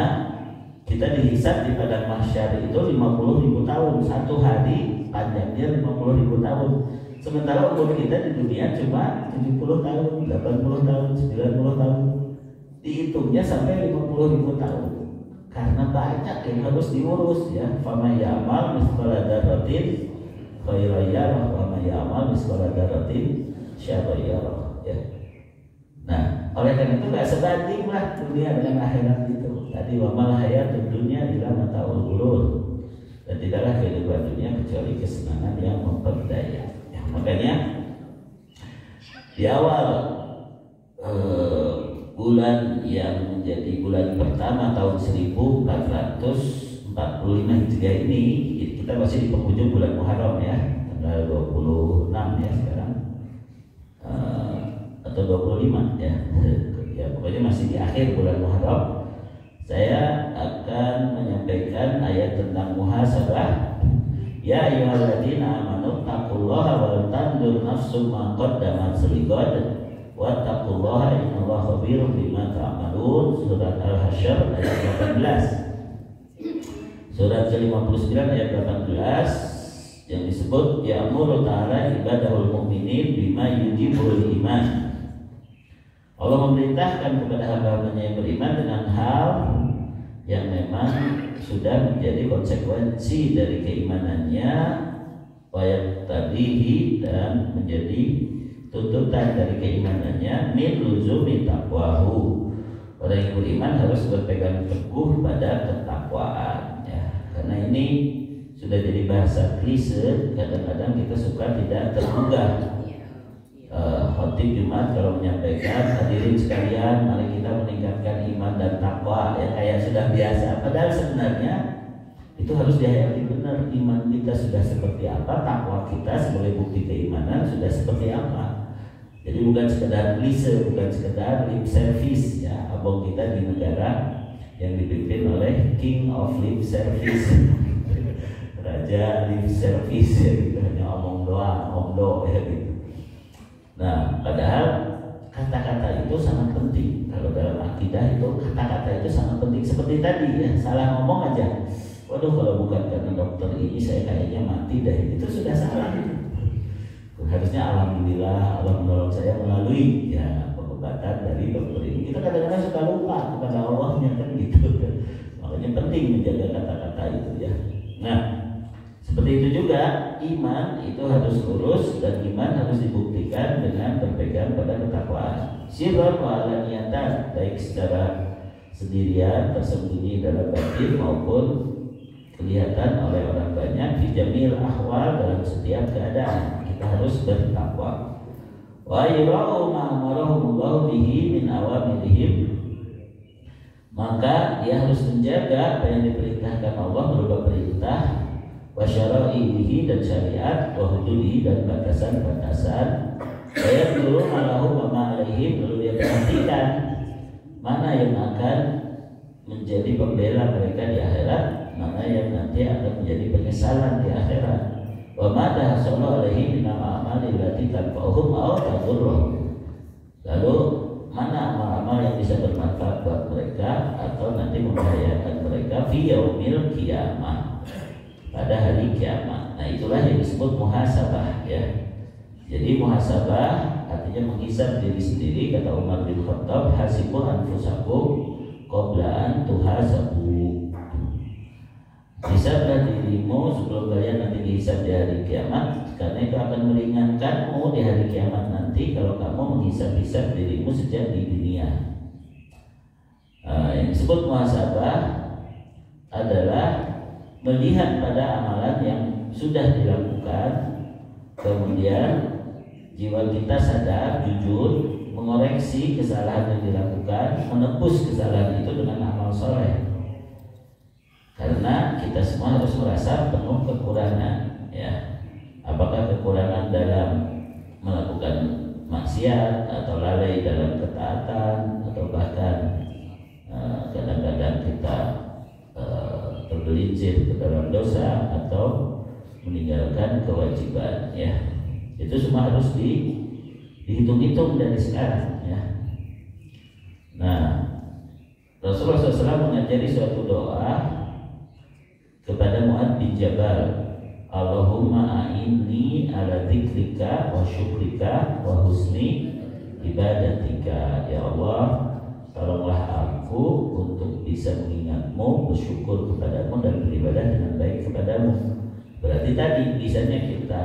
kita dihisab di padang mahsyar itu 50.000 tahun, satu hari panjangnya 50.000 tahun. Sementara umur kita di dunia cuma 70 tahun, 80 tahun, 90 tahun. Dihitungnya sampai 50.000 tahun. Karena banyak yang harus diurus ya. Fama ya'mal mithqala dzarratin khairan yarah wa ma ya'mal mithqala dzarratin syarran yarah ya. Nah, oleh karena itu enggak sebanding lah dunia dengan akhirat itu. Tadi wa mal hayatud dunya illa mata'ul ghurur. Dan tidaklah kehidupan dunia kecuali kesenangan yang memperdaya. Makanya Di awal bulan yang menjadi bulan pertama tahun 1445 Hijriah ini, kita masih di penghujung bulan Muharram ya, tanggal 26 ya sekarang, atau 25 ya, ya pokoknya masih di akhir bulan Muharram. Saya akan menyampaikan ayat tentang muhasabah. Ya ayyuhalladzina amanu taqullaha wal tanzur nafsum ma qaddamat lighad wattaqullaha innallaha khabirum bima ta'malun. Surat Al-Hasyr ayat 18. Surat ke-59 ayat 18 yang disebut ya'muru ta'ala ibadahul mu'minin bima yujibul iman. Allah memerintahkan kepada hamba-hambanya yang beriman dengan hal yang memang sudah menjadi konsekuensi dari keimanannya, wayat tadihi, dan menjadi tuntutan dari keimanannya, min luzumi taqwahu. Orang yang beriman harus berpegang teguh pada ketakwaan ya. Karena ini sudah jadi bahasa klise, kadang-kadang kita suka tidak tergugah. Khotib Jumat kalau menyampaikan, hadirin sekalian, mari kita meningkatkan iman dan takwa ya, kayak sudah biasa. Padahal sebenarnya itu harus dihayati benar. Iman kita sudah seperti apa, takwa kita sebagai bukti keimanan sudah seperti apa. Jadi bukan sekedar klise, bukan sekedar lip service ya. Abang kita di negara yang dipimpin oleh King of Lip Service, Raja Lip Service ya, gitu. Hanya omong doang, omdo ya gitu. Nah, padahal kata-kata itu sangat penting. Kalau dalam akidah itu kata-kata itu sangat penting. Seperti tadi ya, salah ngomong aja, waduh kalau bukan karena dokter ini saya kayaknya mati deh. Itu sudah salah. Harusnya alhamdulillah Allah menolong saya melalui ya pengobatan dari dokter ini. Kita kadang-kadang suka lupa kepada Allahnya kan gitu. Makanya penting menjaga kata-kata itu ya. Nah, seperti itu juga iman itu harus lurus, dan iman harus dibuktikan dengan berpegang pada ketakwaan. Sirran wa alaniyatan, baik secara sendirian, tersembunyi dalam batin maupun kelihatan oleh orang banyak. Fi jamil ahwal, dalam setiap keadaan kita harus bertakwa. Wa yura'u ma amarahumullahu bihi min awamirihim, maka dia harus menjaga apa yang diperintahkan Allah berupa perintah, wasyara'ihi dan syariat, wahududihi dan batasan-batasan. Saya dulu malahu mama alaihim, lalu dia perhatikan mana yang akan menjadi pembela mereka di akhirat, mana yang nanti akan menjadi penyesalan di akhirat. Wa madha sallallahu alaihi nama amali lati tanfa'uhum aw tadurruhum, lalu mana amal-amal yang bisa bermanfaat buat mereka atau nanti membahayakan mereka fi yaumil qiyamah, pada hari kiamat. Nah, itulah yang disebut muhasabah ya. Jadi muhasabah artinya menghisab diri sendiri. Kata Umar bin Khattab, hasibu anfusakum qabla an tuhasabu. Hisablah dirimu sebelum kalian nanti dihisab di hari kiamat, karena itu akan meringankanmu di hari kiamat nanti kalau kamu menghisab-hisab dirimu sejak di dunia. Yang disebut muhasabah adalah melihat pada amalan yang sudah dilakukan, kemudian jiwa kita sadar, jujur, mengoreksi kesalahan yang dilakukan, menebus kesalahan itu dengan amal soleh. Karena kita semua harus merasa penuh kekurangan ya. Apakah kekurangan dalam melakukan maksiat, atau lalai dalam ketaatan, atau bahkan kadang-kadang kita tergelincir ke dalam dosa atau meninggalkan kewajiban ya. Itu semua harus dihitung-hitung dari sekarang ya. Nah, Rasulullah SAW mengajari suatu doa kepada Mu'adz bin Jabal, Allahumma a'inni ala dzikrika wa syukrika wa husni ibadatika. Ya Allah, tolonglah aku untuk bisa mengingatmu, bersyukur kepadamu, dan beribadah dengan baik kepadamu. Berarti tadi bisanya kita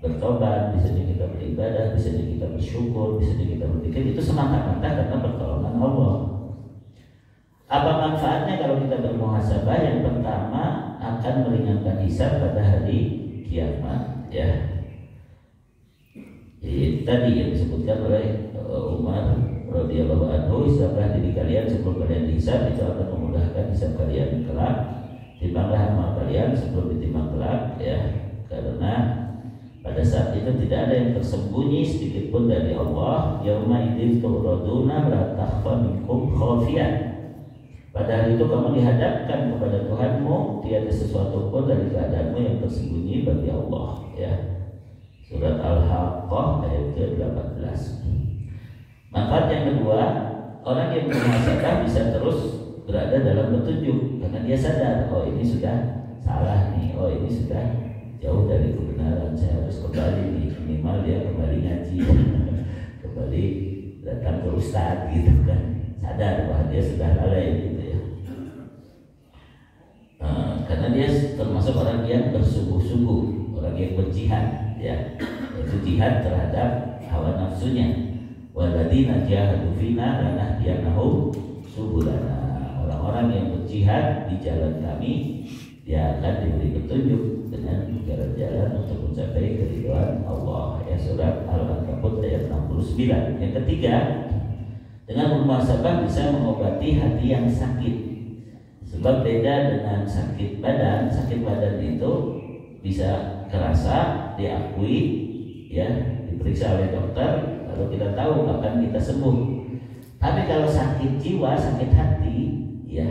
bertobat, bisanya kita beribadah, bisanya kita bersyukur, bisanya kita berzikir, itu semata-mata karena pertolongan Allah. Apa manfaatnya kalau kita bermuhasabah? Yang pertama, akan meringankan hisab pada hari kiamat ya. Tadi yang disebutkan oleh Umar radhiyallahu anhu, hisablah diri kalian sebelum kalian dihisab, itu akan memudahkan hisab kalian kelak. Timbanglah amal kalian sebelum ditimbang kelak, ya, karena pada saat itu tidak ada yang tersembunyi sedikit pun dari Allah. Yauma idzin turaduna la takhfa minkum khafiyah. Pada hari itu kamu dihadapkan kepada Tuhanmu, tiada sesuatu pun dari keadaanmu yang tersembunyi bagi Allah, ya. Surat Al-Haqqah ayat ke-18. Manfaat yang kedua, orang yang bermuhasabah bisa terus berada dalam petunjuk karena dia sadar, oh ini sudah salah nih, oh ini sudah jauh dari kebenaran, saya harus kembali nih, minimal dia kembali ngaji, kembali datang ke ustadz gitu kan, sadar bahwa dia sudah lalai gitu ya. Karena dia termasuk orang yang bersungguh-sungguh, orang yang berjihad, ya, yaitu jihad terhadap hawa nafsunya. Walladzina jahadu fina lanahdiyannahum subulana. Orang-orang yang berjihad di jalan kami, dia akan diberi petunjuk dengan jalan-jalan untuk mencapai keridhaan Allah. Ya, surat Al-Ankabut ayat 69. Yang ketiga, dengan bermuhasabah bisa mengobati hati yang sakit. Sebab beda dengan sakit badan. Sakit badan itu bisa kerasa, diakui, ya, diperiksa oleh dokter, lalu kita tahu kapan kita sembuh. Tapi kalau sakit jiwa, sakit hati, ya,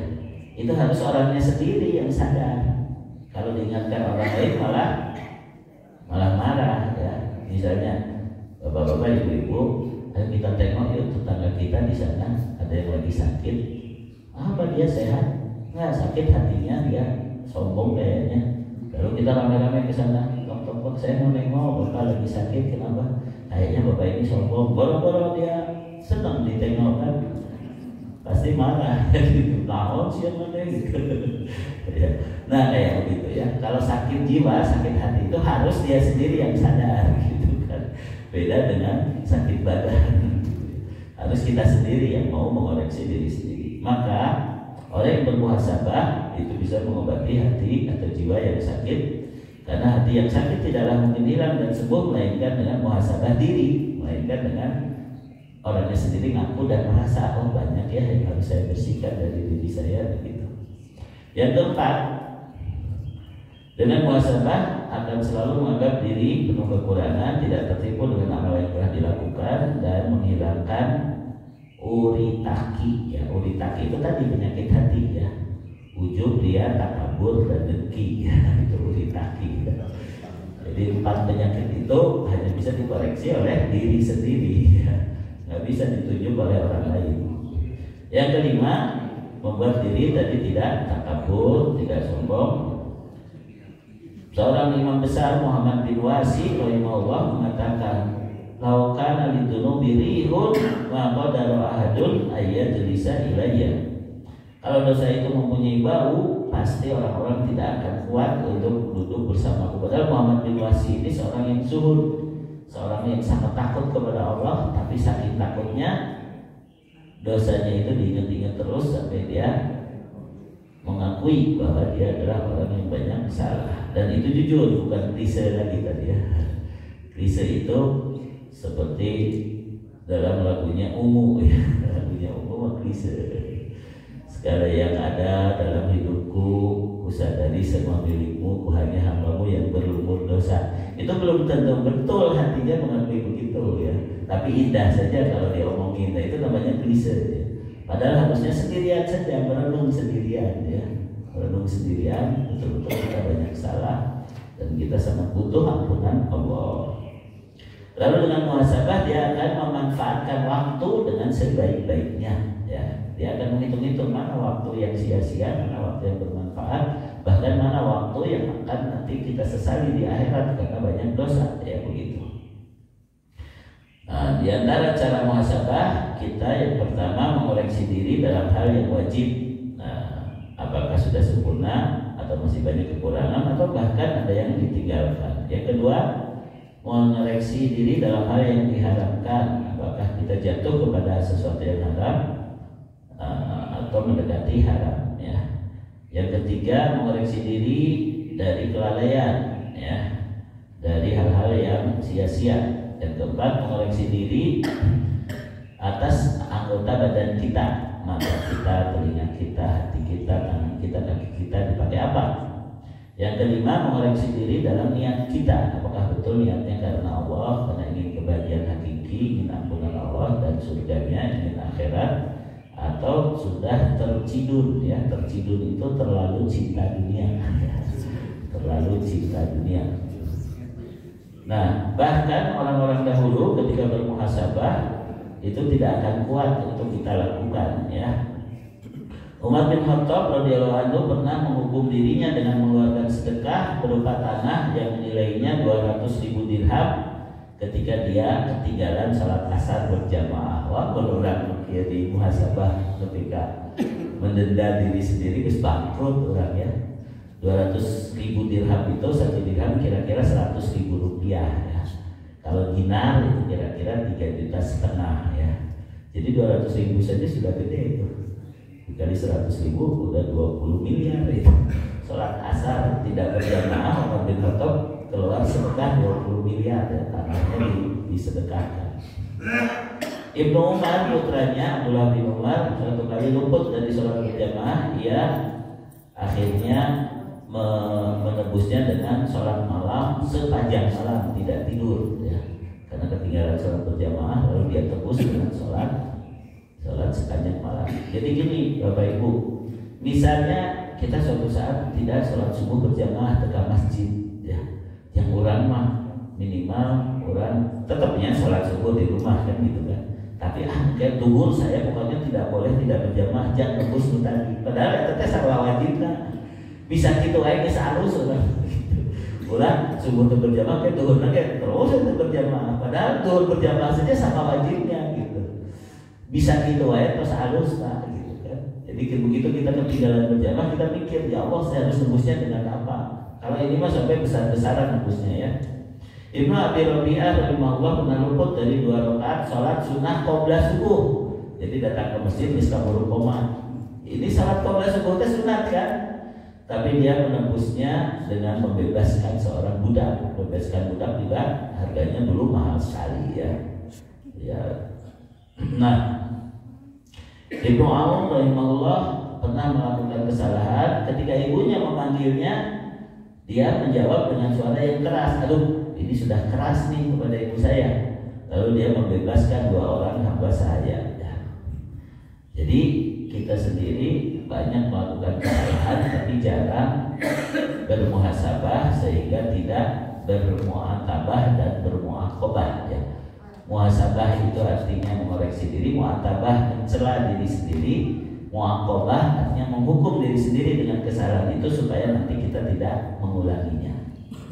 itu harus orangnya sendiri yang sadar. Kalau diingatkan orang lain malah marah, ya. Misalnya bapak-bapak, ibu-ibu, ayo kita tengok yuk tetangga kita di sana ada yang lagi sakit. Apa dia sehat? Nggak, sakit hatinya, dia sombong kayaknya. Lalu kita rame-rame ke sana, tok, saya mau nengok bapak lagi sakit, kenapa? Kayaknya bapak ini sombong. Boro-boro dia senang ditengok kan, pasti marah. Naon sih yang mana gitu. Nah kayak begitu ya. Kalau sakit jiwa, sakit hati itu harus dia sendiri yang sadar gitu kan. Beda dengan sakit badan. Harus kita sendiri yang mau mengoreksi diri sendiri. Maka orang yang bermuhasabah itu bisa mengobati hati atau jiwa yang sakit. Karena hati yang sakit tidaklah mungkin hilang dan sembuh melainkan dengan muhasabah diri, melainkan dengan orangnya sendiri ngaku dan merasa, oh banyak ya yang harus saya bersihkan dari diri saya begitu. Yang keempat, dengan muhasabah akan selalu menganggap diri penuh kekurangan, tidak tertipu dengan amal yang telah dilakukan, dan menghilangkan uritaki. Ya, uritaki itu tadi penyakit hati ya, ujub, riya, takabur, dan dengki. Ya, itu uritaki. Ya. Jadi 4 penyakit itu hanya bisa dikoreksi oleh diri sendiri. Ya. Nggak bisa ditunjuk oleh orang lain. Yang kelima, membuat diri tadi tidak takabur, tidak sombong. Seorang imam besar Muhammad bin Wasi rahimahullah mengatakan, "Lau kana lidunubi rihun wa qadara ahadun ayyajlisa ilayya." Kalau dosa itu mempunyai bau, pasti orang-orang tidak akan kuat untuk duduk bersamaku. Padahal Muhammad bin Wasi ini seorang yang zuhud, seorang yang sangat takut kepada Allah, tapi saking takutnya dosanya itu diingat-ingat terus sampai dia mengakui bahwa dia adalah orang yang banyak salah. Dan itu jujur, bukan klise lagi tadi ya. Klise itu seperti dalam lagunya Ungu ya. Lagunya Ungu mah klise. Segala yang ada dalam hidupku, kusadari semua milikmu, ku hanya hambamu yang berlumur dosa. Itu belum tentu betul hatinya mengakui begitu ya. Tapi indah saja kalau diomongin. Nah, itu namanya klise ya. Padahal harusnya sendirian saja, merenung sendirian ya. Merenung sendirian, betul-betul kita banyak salah dan kita sangat butuh ampunan Allah. Lalu dengan muhasabah dia akan memanfaatkan waktu dengan sebaik-baiknya ya. Dia akan menghitung-hitung mana waktu yang sia-sia, mana waktu yang bermanfaat, bahkan mana waktu yang akan nanti kita sesali di akhirat karena banyak dosa ya begitu. Nah, di antara cara muhasabah kita yang pertama mengoreksi diri dalam hal yang wajib. Nah, apakah sudah sempurna atau masih banyak kekurangan atau bahkan ada yang ditinggalkan. Yang kedua, mengoreksi diri dalam hal yang diharamkan. Apakah kita jatuh kepada sesuatu yang haram atau mendekati haram ya. Yang ketiga, mengoreksi diri dari kelalaian ya, dari hal-hal yang sia-sia. Yang keempat, mengoreksi diri atas anggota badan kita, mata kita, telinga kita, hati kita, tangan kita, kaki kita dipakai apa. Yang kelima, mengoreksi diri dalam niat kita, apakah betul niatnya karena Allah, karena ingin kebahagiaan hakiki, ingin ampunan Allah dan surganya, ingin akhirat, atau sudah tercidul. Ya, tercidul itu terlalu cinta dunia, terlalu cinta dunia. Nah, bahkan orang-orang dahulu ketika bermuhasabah itu tidak akan kuat untuk kita lakukan, ya. Umar bin Khattab radhiyallahu anhu pernah menghukum dirinya dengan mengeluarkan sedekah berupa tanah yang nilainya 200.000 dirham ketika dia ketinggalan salat asar berjamaah. Wah, orang ya di muhasabah ketika mendenda diri sendiri geus bangkrut orang ya. 200.000 dirham itu, 1 dirham kira-kira 100.000 rupiah ya. Kalau dinar itu kira-kira 3,5 juta ya. Jadi 200.000 saja sudah gede itu. Dikali 100.000 udah 20 miliar itu. Sholat asar tidak berjamaah, Umar bin Khattab keluar sedekah 20 miliar ya, tanahnya disedekahkan. Ibnu Umar putranya Abdullah bin Umar suatu kali luput dari sholat berjamaah, ia akhirnya menebusnya dengan sholat malam sepanjang malam, tidak tidur ya, karena ketinggalan sholat berjamaah, lalu dia tebus dengan sholat sepanjang malam. Jadi gini Bapak Ibu, misalnya kita suatu saat tidak sholat subuh berjamaah ke masjid ya, yang orang mah minimal orang tetapnya sholat subuh di rumah kan gitu kan, tapi kayak duhur saya pokoknya tidak boleh tidak berjamaah, jangan tebus tadi, padahal itu teh sarwa wajib kan, bisa gitu aja sehalus orang ulang subuh berjamaah kayak duhur lagi terus itu berjamaah, padahal duhur berjamaah saja sama wajibnya gitu. Bisa gitu aja terus halus lah gitu kan. Jadi begitu kita ketinggalan berjamaah, kita mikir ya Allah saya harus nembusnya dengan apa. Kalau ini mah sampai besar-besaran nembusnya ya. Ibnu Abi Rabi'ah rahimahullah pernah luput dari 2 rakaat sholat sunnah qobliyah subuh. Jadi datang ke masjid miskaburu koma. Ini sholat qobliyah subuh itu sunat kan, tapi dia menembusnya dengan membebaskan seorang budak. Membebaskan budak juga harganya dulu mahal sekali ya. Ya. Nah, Ibnu Aun rahimahullah pernah melakukan kesalahan ketika ibunya memanggilnya, dia menjawab dengan suara yang keras, aduh ini sudah keras nih kepada ibu saya. Lalu dia membebaskan 2 orang hamba saya ya. Jadi kita sendiri banyak melakukan kesalahan tapi jarang bermuhasabah sehingga tidak bermuatabah dan bermuaqabah ya. Muhasabah itu artinya mengoreksi diri, muatabah mencela diri sendiri, muaqabah artinya menghukum diri sendiri dengan kesalahan itu supaya nanti kita tidak mengulanginya.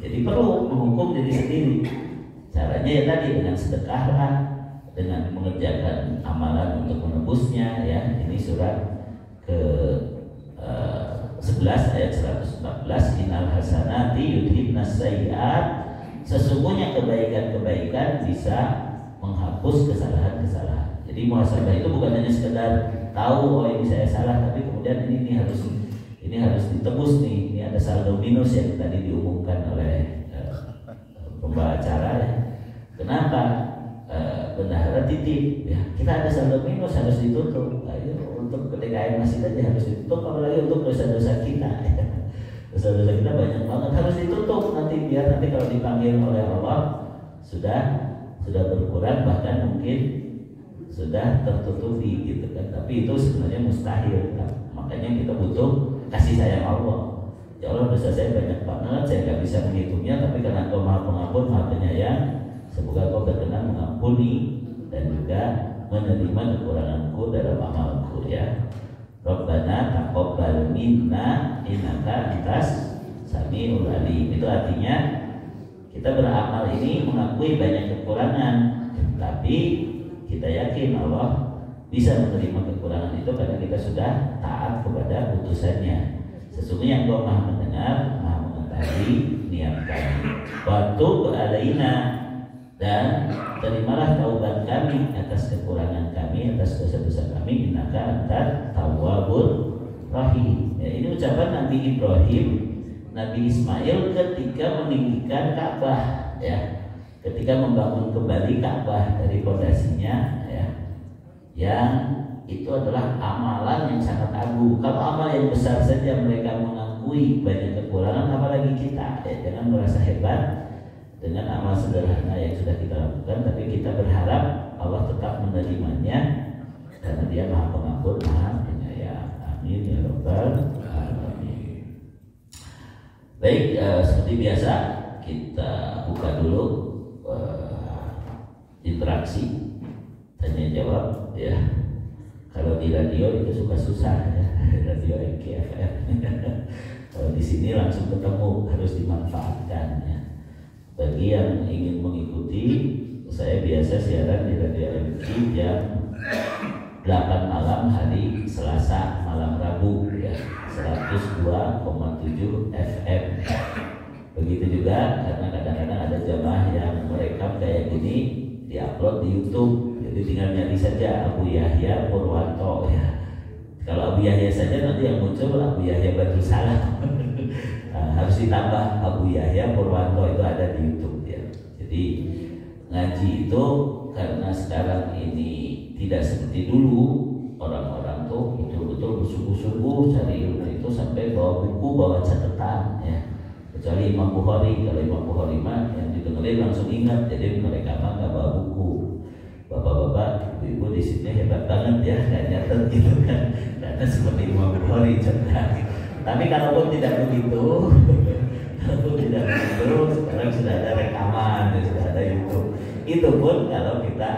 Jadi perlu menghukum diri sendiri. Caranya ya tadi dengan sedekahlah, dengan mengerjakan amalan untuk menebusnya ya. Ini surat ke 11 ayat 114, innal hasanati yudhibnas sayyi'at. Sesungguhnya kebaikan-kebaikan bisa menghapus kesalahan-kesalahan. Jadi muhasabah itu bukan hanya sekedar tahu oh ini saya salah, tapi kemudian ini harus ditebus nih. Ini ada saldo minus yang tadi diumumkan oleh pembawa acara ya. Kenapa? Bendahara titip ya, kita ada saldo minus harus ditutup. Ayo, untuk PDKM masjid aja harus ditutup, apalagi untuk dosa-dosa kita ya. Dosa-dosa kita banyak banget harus ditutup nanti, biar nanti kalau dipanggil oleh Allah sudah berkurang, bahkan mungkin sudah tertutupi gitu kan. Tapi itu sebenarnya mustahil kan? Makanya kita butuh kasih sayang Allah. Ya Allah, dosa saya banyak banget, saya nggak bisa menghitungnya, tapi karena Engkau Maha Pengampun, Maha Penyayang, semoga Engkau berkenan mengampuni dan juga menerima kekuranganku dalam amalku ya. Rabbana taqabbal minna innaka antas samiul alim. Itu artinya kita beramal ini mengakui banyak kekurangan, tapi kita yakin Allah bisa menerima kekurangan itu karena kita sudah taat kepada putusannya. Sesungguhnya Engkau Maha mendengar, Maha mengetahui niat kami. Wa tub alaina, dan terimalah taubat kami atas kekurangan kami, atas dosa-dosa kami, innaka antat tawwabur rahim. Ya, ini ucapan Nabi Ibrahim, Nabi Ismail ketika meninggikan Ka'bah ya. ketika membangun kembali Ka'bah dari fondasinya, ya, yang itu adalah amalan yang sangat agung. Kalau amal yang besar saja mereka mengakui banyak kekurangan, apalagi kita, ya, jangan merasa hebat dengan amal sederhana yang sudah kita lakukan, tapi kita berharap Allah tetap menerimanya karena Dia Maha Pengampun, Maha Penyayang. Amin ya rabbal alamin. Baik, seperti biasa kita buka dulu interaksi tanya jawab, ya. Kalau di radio itu suka susah, ya. Radio MKFM. Kalau di sini langsung ketemu, harus dimanfaatkan, ya. Bagi yang ingin mengikuti, saya biasa siaran di Radio MK jam 8 malam hari Selasa malam Rabu, ya, 102,7 FM. Begitu juga karena kadang-kadang ada jamaah yang merekam kayak gini, diupload di YouTube. Jadi tinggal nyari saja Abu Yahya Purwanto, ya. Kalau Abu Yahya saja nanti yang muncul Abu Yahya Badrul Salam. Harus ditambah Abu Yahya Purwanto, itu ada di YouTube, ya. Jadi ngaji itu karena sekarang ini tidak seperti dulu, orang-orang tuh betul-betul bersungguh-sungguh cari ilmu itu sampai bawa buku, bawa catatan, ya. Kecuali Imam Bukhari, kalau Imam Bukhari mah yang didengerin langsung ingat, jadi mereka mah nggak bawa buku. Bapak-bapak, ibu-ibu di sini hebat banget, ya, nggak nyatet gitu kan, karena seperti Imam Bukhari cerdas. Tapi kalaupun tidak begitu, sekarang sudah ada rekaman, sudah ada YouTube. Itu pun kalau kita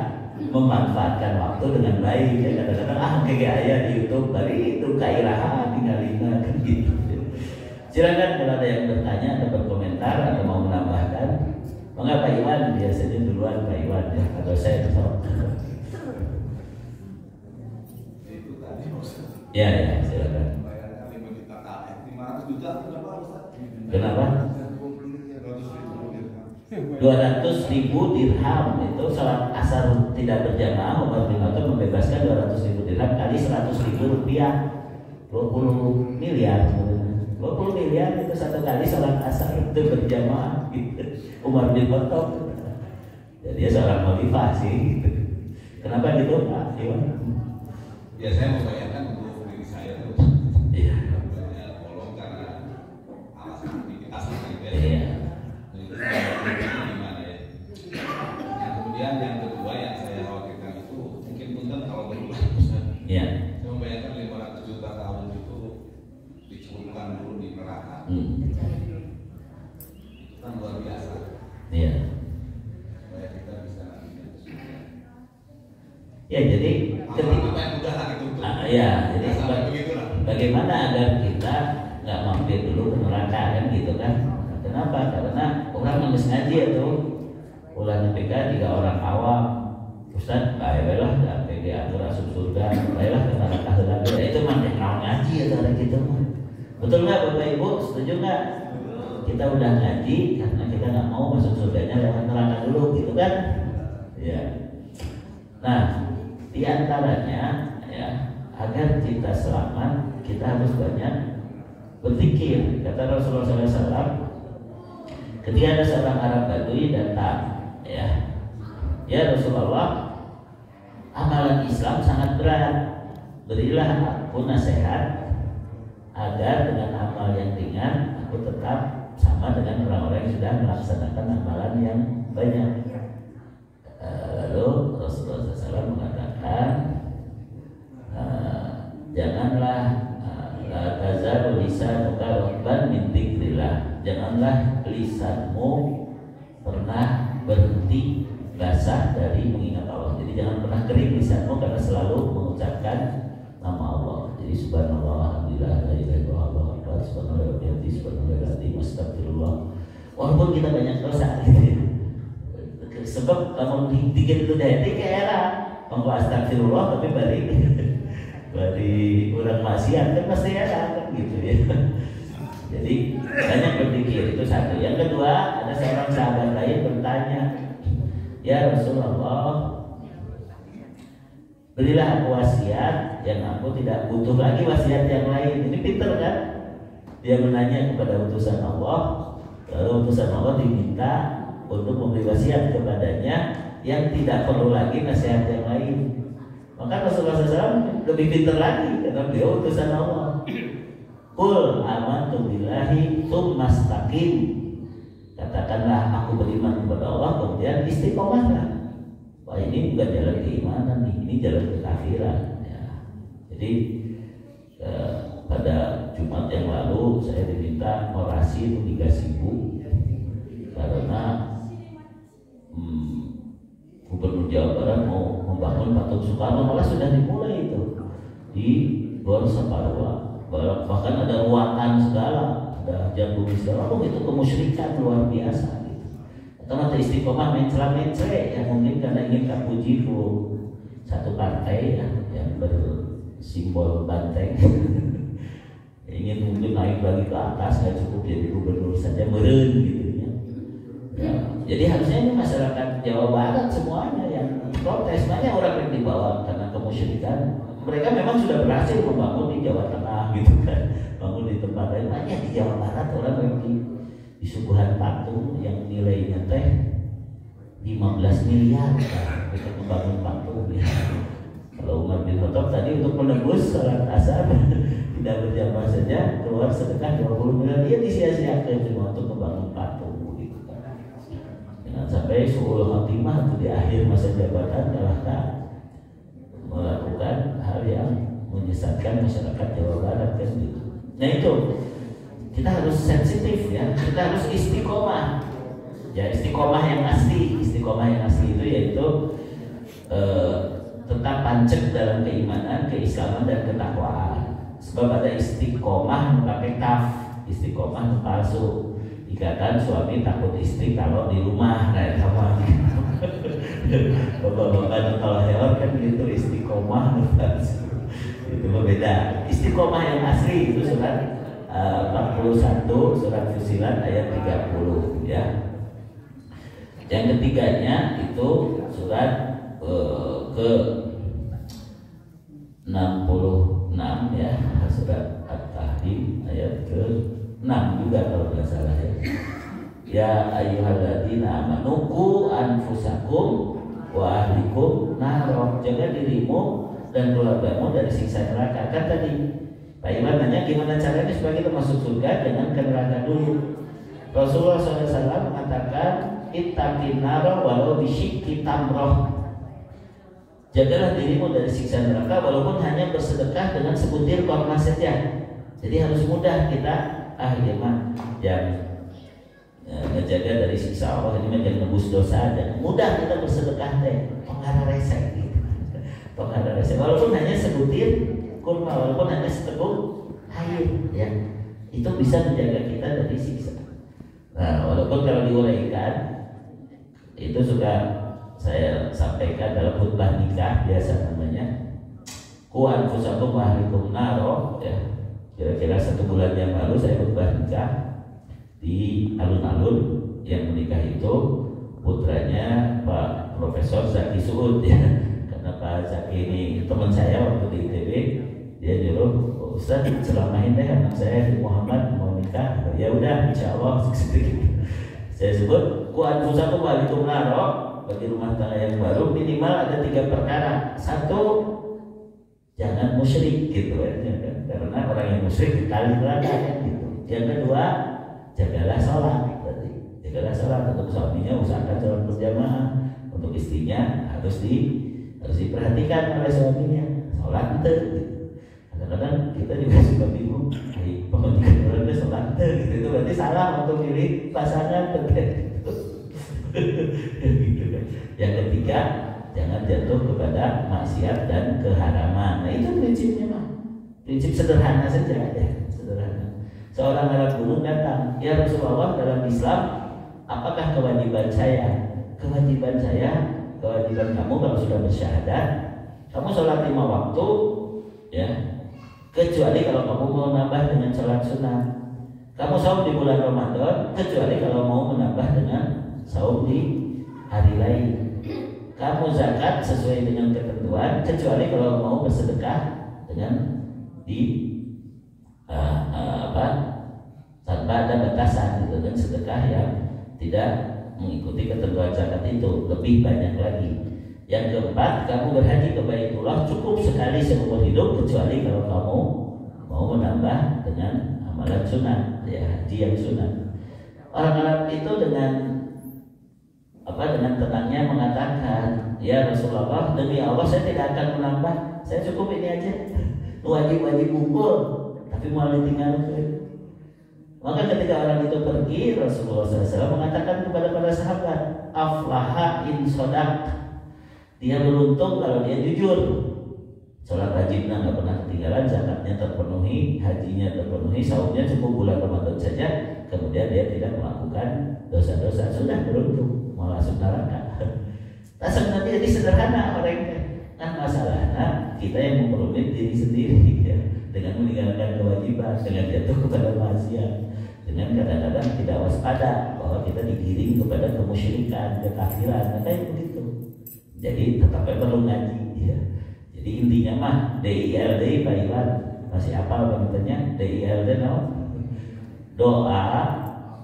memanfaatkan waktu dengan baik, ya. Kadang-kadang kayak ayah di YouTube, bari itu kairahan tinggalin kan gitu. Silakan kalau ada yang bertanya atau berkomentar atau mau menambahkan. Mengapa Pak Iwan? Biasanya duluan Pak Iwan, ya, atau saya besok. Ya, silakan. 500 juta kenapa? 200.000 dirham itu salat asar tidak berjamaah. Umar bin Khattab membebaskan 200.000 dirham kali 100.000 rupiah, 20 miliar. 20 miliar itu satu kali salat asar itu berjamaah. Umar bin Khattab. Jadi dia seorang khalifah sih. Kenapa gitu Pak Iwan? Ya saya membayangkan untuk diri saya tuh. Iya. Tolong karena alasan aktivitas kita. Iya. Gimana ya? Yang kemudian yang kedua yang saya khawatirkan itu mungkin punten kalau berulang besar. Iya. Saya membayangkan 500 juta tahun itu dicelupkan dulu di neraka. Itu kan luar biasa. Iya. Supaya kita bisa nantinya ke surga. Ya, jadi Apa yang mudah itu untuk. ya, jadi begitulah. bagaimana agar kita nggak mampir dulu ke neraka kan gitu kan? Kenapa? Karena orang nggak ngaji itu, ulah PK 3 orang awam, Ustaz, baiklah sampai diatur asup surga, baiklah ke neraka lagi. Itu mah ngaji ya cara gitu mah. Betul nggak Bapak Ibu? Setuju nggak? Kita udah ngaji karena kita nggak mau masuk surganya lewat neraka dulu, gitu kan? Ya. Nah, di antaranya, ya, agar kita selamat, kita harus banyak berzikir. Kata Rasulullah SAW, ketika ada seorang Arab Badui datang, ya Rasulullah, amalan Islam sangat berat. Berilah aku nasihat agar dengan amal yang ringan aku tetap sama dengan orang-orang yang sudah melaksanakan amalan yang banyak. Lalu Rasulullah SAW mengatakan, janganlah la tazalu lisanuka ratban min dzikrillah. Janganlah lisanmu pernah berhenti basah dari mengingat Allah. Jadi jangan pernah kering lisanmu karena selalu mengucapkan nama Allah. Jadi subhanallah, alhamdulillah, la ilaha illallah, subhanallah wa bihamdihi, subhanallah astagfirullah. Walaupun kita banyak dosa gitu ya. Sebab kalau dikit itu dari kayak mengko astagfirullah tapi balik dari orang maksiat kan pasti ada kan gitu ya. Jadi banyak berzikir, itu satu. Yang kedua, ada seorang sahabat lain bertanya, ya Rasulullah, berilah aku wasiat yang aku tidak butuh lagi wasiat yang lain. Ini pinter kan? Dia menanya kepada utusan Allah, lalu utusan Allah diminta untuk memberi wasiat kepadanya yang tidak perlu lagi nasihat yang lain. Maka Rasulullah SAW lebih pintar lagi karena beliau utusan Allah. Qul amantu billahi tsumma istaqim. Katakanlah aku beriman kepada Allah, kemudian istiqomahlah. Wah, ini bukan jalan keimanan nih, ini jalan kekafiran ya. Jadi pada Jumat yang lalu saya diminta orasi itu 3.000 karena Gubernur Jawa Barat mau membangun patung Soekarno, malah sudah dimulai itu di Gor Saparua. Bahkan ada ruangan segala, ada jagung segala. Itu kemusyrikan luar biasa gitu. Atau nanti istiqomah mencela-mencela yang mungkin karena ingin kapuji satu partai ya, yang bersimbol banteng ingin mungkin naik lagi ke atas, nggak cukup jadi gubernur saja, meren gitu ya. Jadi harusnya ini masyarakat Jawa Barat semuanya yang protes. Banyak orang yang dibawa karena kemusyrikan. Mereka memang sudah berhasil membangun di Jawa Tengah gitu kan, bangun di tempat lain. Banyak di Jawa Barat orang yang disuguhan patung yang nilainya teh 15 miliar kan, untuk membangun patung ya. Kalau Umar bin Khattab tadi untuk menembus salat asar tidak berjamaah saja keluar sedekah 20 miliar, dia disia-siakan cuma untuk membangun patung gitu kan. Jangan sampai suul khotimah itu di akhir masa jabatan kalahkah melakukan hal yang menyesatkan masyarakat Jawa Barat kan gitu. Nah itu kita harus sensitif ya, kita harus istiqomah. Ya istiqomah yang asli itu yaitu tetap pancek dalam keimanan, keislaman dan ketakwaan. Sebab ada istiqomah pakai kaf, istiqomah palsu. Ikatan suami takut istri kalau di rumah kayak sama. Bapak-bapak kalau hewan kan gitu istiqomah itu berbeda. Istiqomah yang asli itu surat 41 surat Fusilat ayat 30 ya. Yang ketiganya itu surat ke 66 ya, surat At-Tahrim ayat ke 6 juga kalau nggak salah ya. Ya ayyuhalladzina amanu qu anfusakum wa ahlikum naro. Jaga dirimu dan keluargamu dari siksa neraka. Kan tadi Pak Iman nanya gimana caranya supaya kita masuk surga, dengan ke neraka dulu. Rasulullah SAW mengatakan ittaqin naro walau bisyikki tamroh. Jagalah dirimu dari siksa neraka walaupun hanya bersedekah dengan sebutir kurma saja. Jadi harus mudah kita ngejaga dari siksa Allah ini jangan nebus dosa dan mudah kita bersedekah teh pengarah resek gitu. Pengarah resek walaupun hanya sebutir kurma, walaupun hanya seteguk air ya. Itu bisa menjaga kita dari siksa. Nah, walaupun kalau diuraikan itu suka saya sampaikan dalam khutbah nikah biasa namanya ku anfusakum wa ahlikum naro ya. Kira-kira 1 bulan yang lalu saya khutbah nikah di alun-alun. Yang menikah itu putranya Pak Profesor Zaki Suud ya. Karena Pak Zaki ini teman saya waktu di ITB, dia nyuruh Ustaz selamain deh anak saya di Muhammad mau nikah. Ya udah insya Allah saya sebut ku anfusakum wa ahlikum naro. Bagi rumah tangga yang baru minimal ada 3 perkara. 1, jangan musyrik gitu ya, karena orang yang musyrik dikali neraka gitu. Yang kedua, jagalah sholat. Berarti jagalah sholat untuk suaminya, usahakan sholat berjamaah. Untuk istrinya harus diperhatikan oleh suaminya. Sholat itu. Gitu. Kadang-kadang kita juga suka bingung. Pemilikan orang itu sholat gitu. Itu berarti salah untuk pilih pasangan gitu. Yang ketiga, jangan jatuh kepada maksiat dan keharaman. Nah itu prinsipnya mah, prinsip sederhana saja ya, sederhana. Seorang Arab gunung datang, ya Rasulullah, dalam Islam apakah kewajiban saya? Kewajiban kamu kalau sudah bersyahadat, kamu sholat 5 waktu, ya, kecuali kalau kamu mau nambah dengan sholat sunnah. Kamu saum di bulan Ramadan, kecuali kalau mau menambah dengan saum di hari lain. Kamu zakat sesuai dengan ketentuan, kecuali kalau mau bersedekah dengan tanpa ada batasan gitu, dan sedekah yang tidak mengikuti ketentuan zakat itu, lebih banyak lagi. Yang keempat, kamu berhaji ke Baitullah cukup sekali seumur hidup, kecuali kalau kamu mau menambah dengan amalan sunat, ya haji yang sunat. Orang Arab itu dengan tenangnya mengatakan, ya Rasulullah, demi Allah saya tidak akan menambah, saya cukup ini aja, wajib kumpul, tapi mau ditinggalkan. Maka ketika orang itu pergi, Rasulullah SAW mengatakan kepada para sahabat, aflaha in sodak, dia beruntung kalau dia jujur. Sholat wajibnya nggak pernah ketinggalan, zakatnya terpenuhi, hajinya terpenuhi, saumnya cukup bulan Ramadan saja, kemudian dia tidak melakukan dosa-dosa, sudah beruntung, mau masuk neraka. Nah sebenarnya jadi sederhana orangnya, kan masalahnya kita yang memperumit diri sendiri ya, dengan meninggalkan kewajiban, dengan jatuh kepada maksiat, dengan kadang-kadang tidak waspada bahwa kita digiring kepada kemusyrikan, kekafiran, kayak begitu. Jadi tetap perlu ngaji ya. Jadi intinya mah DILD Pak Iwan masih apa bentuknya? DILD no? Doa,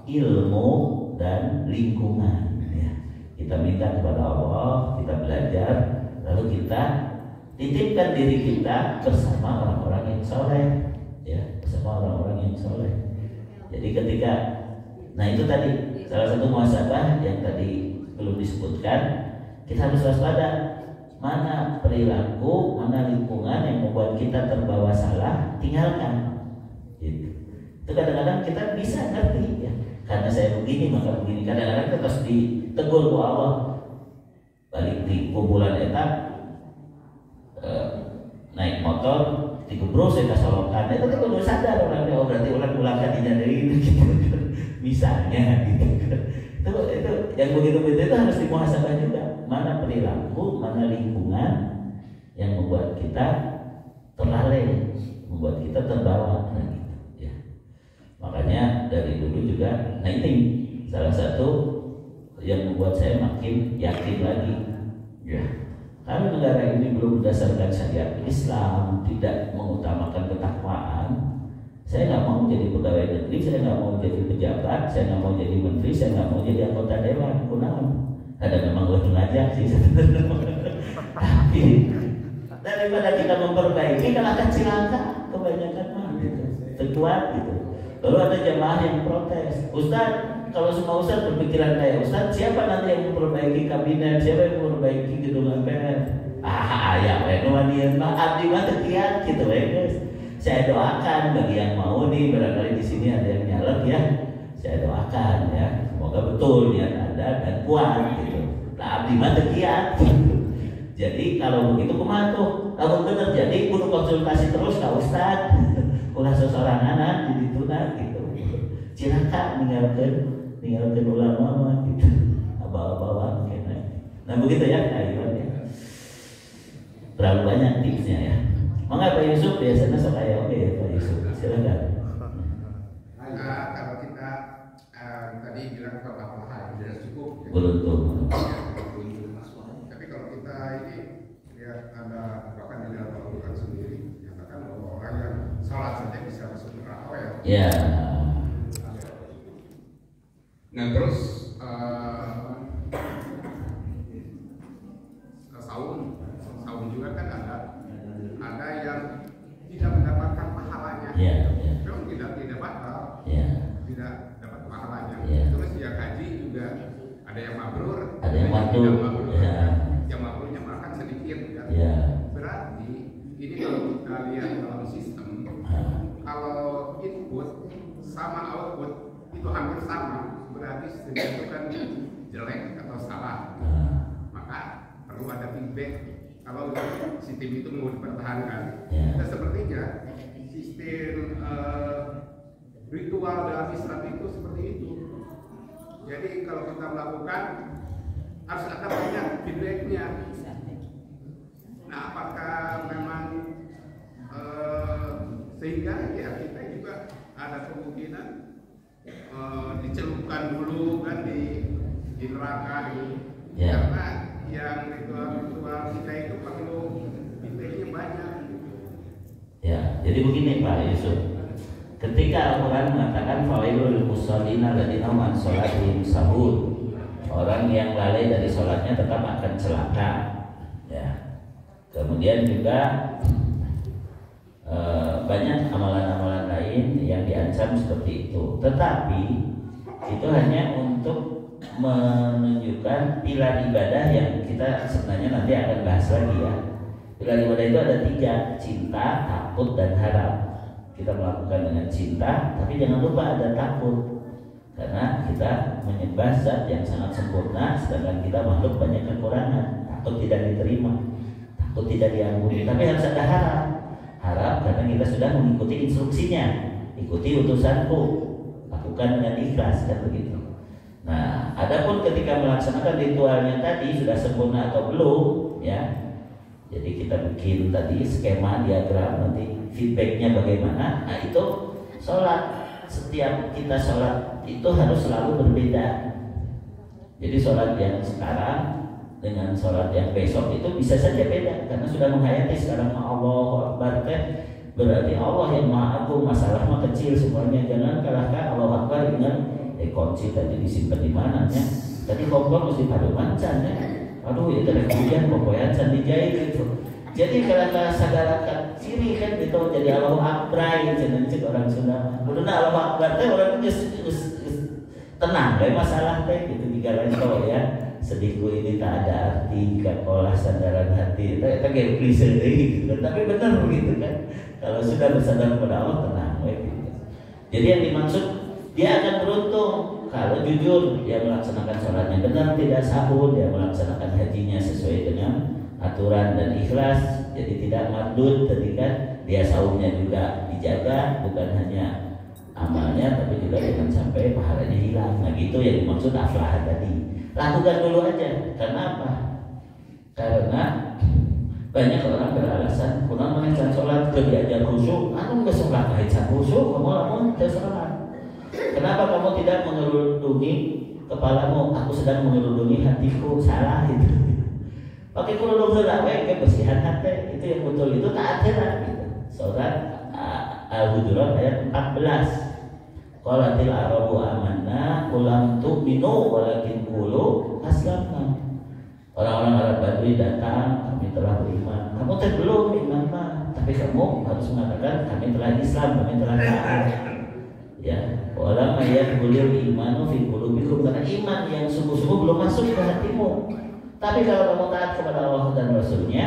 ilmu dan lingkungan ya. Kita minta kepada Allah, kita belajar, lalu kita titipkan diri kita bersama orang-orang yang soleh ya, bersama orang-orang yang soleh. Jadi ketika, nah itu tadi salah satu muhasabah yang tadi belum disebutkan, kita harus waspada mana perilaku, mana lingkungan yang membuat kita terbawa salah, tinggalkan. Gitu. Itu kadang-kadang kita bisa ngerti ya, karena saya begini maka begini. Kadang-kadang kita harus ditegur ku Allah. Balik di kumpulan etak, naik motor, dikebrus saya kasolokan. Itu kan udah sadar orangnya, oh berarti orang ulangkan dari gitu. Misalnya gitu. Itu yang begitu itu harus dimuhasabah juga. Mana perilaku, mana lingkungan yang membuat kita terlalai, membuat kita terbawa, nah gitu ya. Makanya dari dulu juga, nah ini salah satu yang membuat saya makin yakin lagi ya. Karena negara ini belum berdasarkan syariat Islam, tidak mengutamakan ketakwaan. Saya nggak mau jadi pegawai negeri, saya nggak mau jadi pejabat, saya nggak mau jadi menteri, saya nggak mau jadi anggota dewan. Kunaon? Ada memang gue ngajak sih sebenarnya. Tapi daripada kita memperbaiki, kalau akan cilaka kebanyakan mah gitu, terkuat gitu. Lalu ada jamaah yang protes, Ustaz, kalau semua Ustaz berpikiran kayak Ustaz, siapa nanti yang memperbaiki kabinet, siapa yang memperbaiki gedung MPR? Ya, wanian mah abdi mah tekian gitu guys. Saya doakan bagi yang mau nih, barangkali di sini ada yang nyalek ya. Saya doakan ya, semoga betul niat Anda dan kuat gitu. Nah, abdi mah tekian. Jadi kalau begitu kumaha tuh? Kalau bener jadi kudu konsultasi terus ka Ustaz. Ulah sesorangan jadi tunang gitu. Cilaka ninggalkeun ulama mah gitu. Abal-abalan kena. Nah, begitu ya Iwan ya. Terlalu banyak tipsnya ya. Mengapa Pak Yusuf biasanya sok aya oke ya Pak Yusuf. Silakan. Kalau kita tadi bilang bahwa tidak cukup. Beruntung. Tapi kalau kita ini lihat ada bahkan di dalam Al-Quran sendiri menyatakan bahwa orang yang salat saja bisa masuk neraka ya. Ya. Nah terus saum juga kan ada yang tidak mendapatkan pahalanya. Memang tidak batal. Tidak dapat pahalanya. Terus yang haji juga ada yang mabrur, ada yang mabrur. Yang mabrurnya makan sedikit kan. Berarti ini kalau kita lihat dalam sistem, kalau input sama output itu hampir sama, berarti sistem itu kan jelek atau salah. Maka perlu ada feedback. Kalau sistem itu mau dipertahankan, nah, sepertinya sistem ritual dalam Islam itu seperti itu. Jadi kalau kita melakukan harus ada banyak feedbacknya. Nah, apakah memang sehingga ya kita juga ada kemungkinan dicelupkan dulu kan di neraka ini. Karena yang ritual kita itu perlu feedbacknya banyak. Ya, jadi begini Pak Yusuf. Ketika Al-Quran mengatakan fawailul lil musallina alladziina hum an shalatihim sahun, orang yang lalai dari sholatnya tetap akan celaka. Ya. Kemudian juga banyak amalan-amalan lain yang diancam seperti itu. Tetapi itu hanya untuk menunjukkan pilar ibadah yang kita sebenarnya nanti akan bahas lagi ya. Pilar ibadah itu ada 3, cinta, takut, dan harap. Kita melakukan dengan cinta, tapi jangan lupa ada takut, karena kita menyembah zat yang sangat sempurna, sedangkan kita makhluk banyak kekurangan. Takut tidak diterima, takut tidak diampuni, tapi harus ada harap. Harap karena kita sudah mengikuti instruksinya, ikuti utusanku, lakukan dengan ikhlas, kan begitu. Nah, adapun ketika melaksanakan ritualnya tadi sudah sempurna atau belum, ya. Jadi kita bikin tadi skema diagram, nanti feedbacknya bagaimana. Nah itu sholat, setiap kita sholat itu harus selalu berbeda. Jadi sholat yang sekarang dengan sholat yang besok itu bisa saja beda, karena sudah menghayati sekarang Allahu Akbar, berarti Allah yang Maha Agung, masalah mah kecil semuanya. Jangan kalahkan Allahu Akbar dengan kunci tadi disimpan di mananya. Tadi kompor mesti pada mancan ya. Aduh ya dari hujan pokoknya can dijahit gitu. Jadi kalau segala ciri kan gitu jadi Allahu Akbar jangan cek orang Sunda. Udah Allahu Akbar teh orang itu tenang kayak masalah teh gitu digalain kau ya. Sedihku ini tak ada arti jika olah sandaran hati. Itu kayak klise deh gitu. Tapi benar begitu kan. Kalau sudah bersandar kepada Allah tenang gitu. Jadi yang dimaksud dia akan beruntung kalau jujur dia melaksanakan sholatnya benar, tidak sahur, dia melaksanakan hajinya sesuai dengan aturan dan ikhlas, jadi tidak mardud ketika dia sahurnya juga dijaga, bukan hanya amalnya tapi juga jangan sampai pahalanya hilang. Nah gitu yang dimaksud aflah tadi. Lakukan dulu aja. Karena apa? Karena banyak orang beralasan kurang mengesan sholat ke diajar khusyuk, aku nggak sholat mengesan khusyuk, kamu lamun terserah. Kenapa kamu tidak mengerudungi kepalamu? Aku sedang mengerudungi hatiku. Salah itu. Pakai kerudung heula we kebersihan hati. Itu yang betul itu taat heula gitu. Surat Al-Hujurat ayat 14. Qalatil arabu amanna qulam tu'minu walakin qulu aslamna. Orang-orang Arab Badui datang, kami telah beriman. Kamu teh belum iman mah, tapi kamu harus mengatakan kami telah Islam, kami telah taat. Ya, walam ayat bulil imanu fi qulubikum, karena iman yang sungguh-sungguh belum masuk ke hatimu. Tapi kalau kamu taat kepada Allah dan Rasulnya,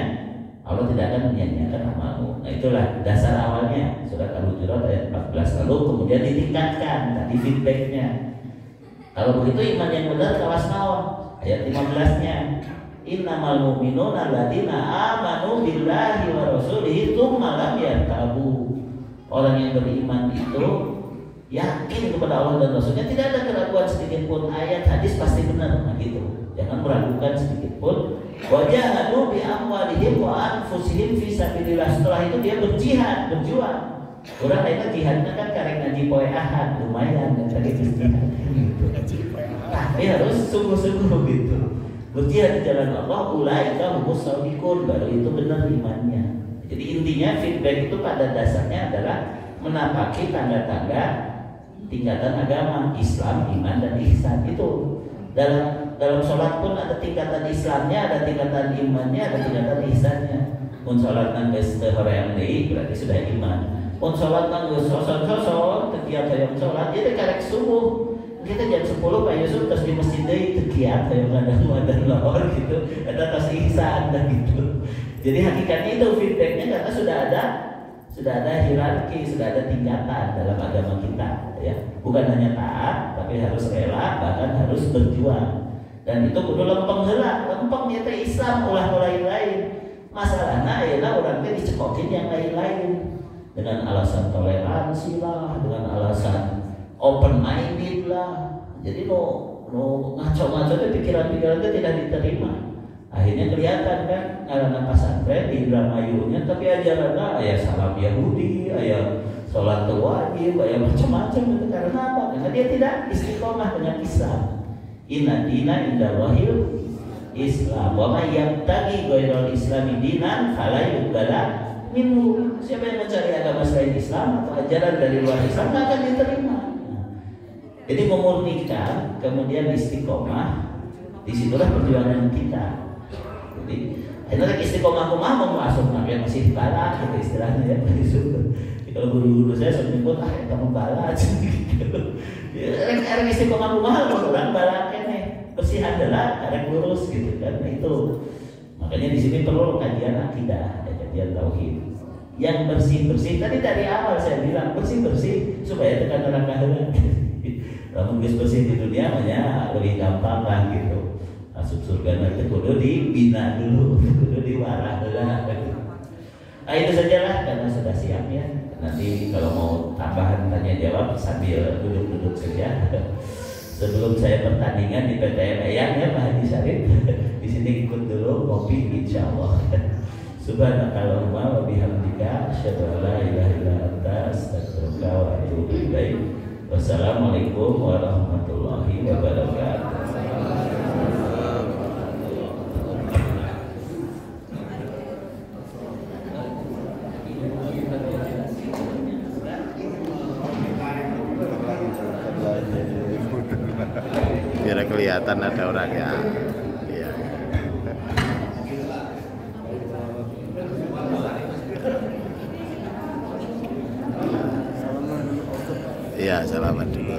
Allah tidak akan menyia-nyiakan amalmu. Nah itulah dasar awalnya surat Al-Hujurat ayat 14. Lalu kemudian ditingkatkan tadi feedbacknya. Kalau begitu iman yang benar kawas naon? Ayat 15-nya. Innamal mu'minuna alladziina aamanu billahi wa rasulihi tsumma lam yartabu. Orang yang beriman itu yakin kepada Allah dan Rasulnya, tidak ada keraguan sedikit pun, ayat hadis pasti benar. Nah gitu, jangan meragukan sedikit pun. Wajahadu bi amwalihim wa anfusihim fi sabilillah. Setelah itu dia berjihad, berjuang. Orang lainnya jihadnya kan karek ngaji poe ahad, lumayan kan tadi berjihad. Tapi harus sungguh-sungguh gitu. Berjihad di jalan Allah, ulaika humus shadiqun, baru itu benar imannya. Jadi intinya feedback itu pada dasarnya adalah menapaki tanda-tanda tingkatan agama, Islam, iman, dan ihsan. Itu dalam sholat pun ada tingkatan Islamnya, ada tingkatan imannya, ada tingkatan ihsannya. Mun sholat nang geus teu horeang deui berarti sudah iman. Mun sholat nang geus sosot-sosot teu kiat hoyong sholat, ieu teh karek subuh. Kita jam 10 Pak Yusuf terus di masjid deui teu kiat hoyong ngadan lohor gitu. Eta tos ihsan dan gitu. Jadi hakikatnya itu feedbacknya karena sudah ada hierarki, sudah ada tingkatan dalam agama kita, ya. Bukan hanya taat, tapi harus rela, bahkan harus berjuang. Dan itu kudu lempeng heula, lempeng nyata Islam ulah lain-lain. Masalahna ayeuna urang teh dicekokin yang lain-lain dengan alasan toleransi lah, dengan alasan open minded lah. Jadi ngaco-ngaco teh pikiran-pikiran teh tidak diterima. Akhirnya kelihatan kan ngaranna pesantren di Indramayunya, tapi ajarannya aya salam Yahudi, aya sholat wajib, aya macam-macam. Itu karena apa? Karena dia tidak istiqomah dengan Islam. Inna dina indallahil Islam. Wa may yabtaghi ghairal islami dinan fala yuqbala minhu. Siapa yang mencari agama selain Islam atau ajaran dari luar Islam tidak akan diterima. Jadi memurnikan, kemudian istiqomah, Disitulah perjuangan kita. Jadi akhirnya istiqomah mau masuk makanya masih balat gitu istilahnya ya. Kalau guru-guru saya sering nyebut kamu balat gitu. Karena istiqomah mau orang balatnya nih bersih adalah ada lurus gitu kan itu. Makanya di sini perlu kajian akidah, kajian tauhid. Yang bersih tadi dari awal saya bilang bersih supaya tekan neraka heula. Kalau bersih di dunia namanya lebih gampang lah gitu. Masuk surga nanti kudu dibina dulu, kudu diwara lah. Nah itu sajalah karena sudah siap ya. Nanti kalau mau tambahan tanya jawab sambil duduk-duduk saja. Sebelum saya pertandingan di PTN Eyang ya Pak Haji Syarif, di sini ikut dulu kopi insya Allah. Subhanakallahumma wa bihamdika asyhadu an la ilaha illa anta astaghfiruka wa atubu ilaik. Wassalamualaikum warahmatullahi wabarakatuh. Biar kelihatan ada orangnya. Iya. Iya, selamat dulu.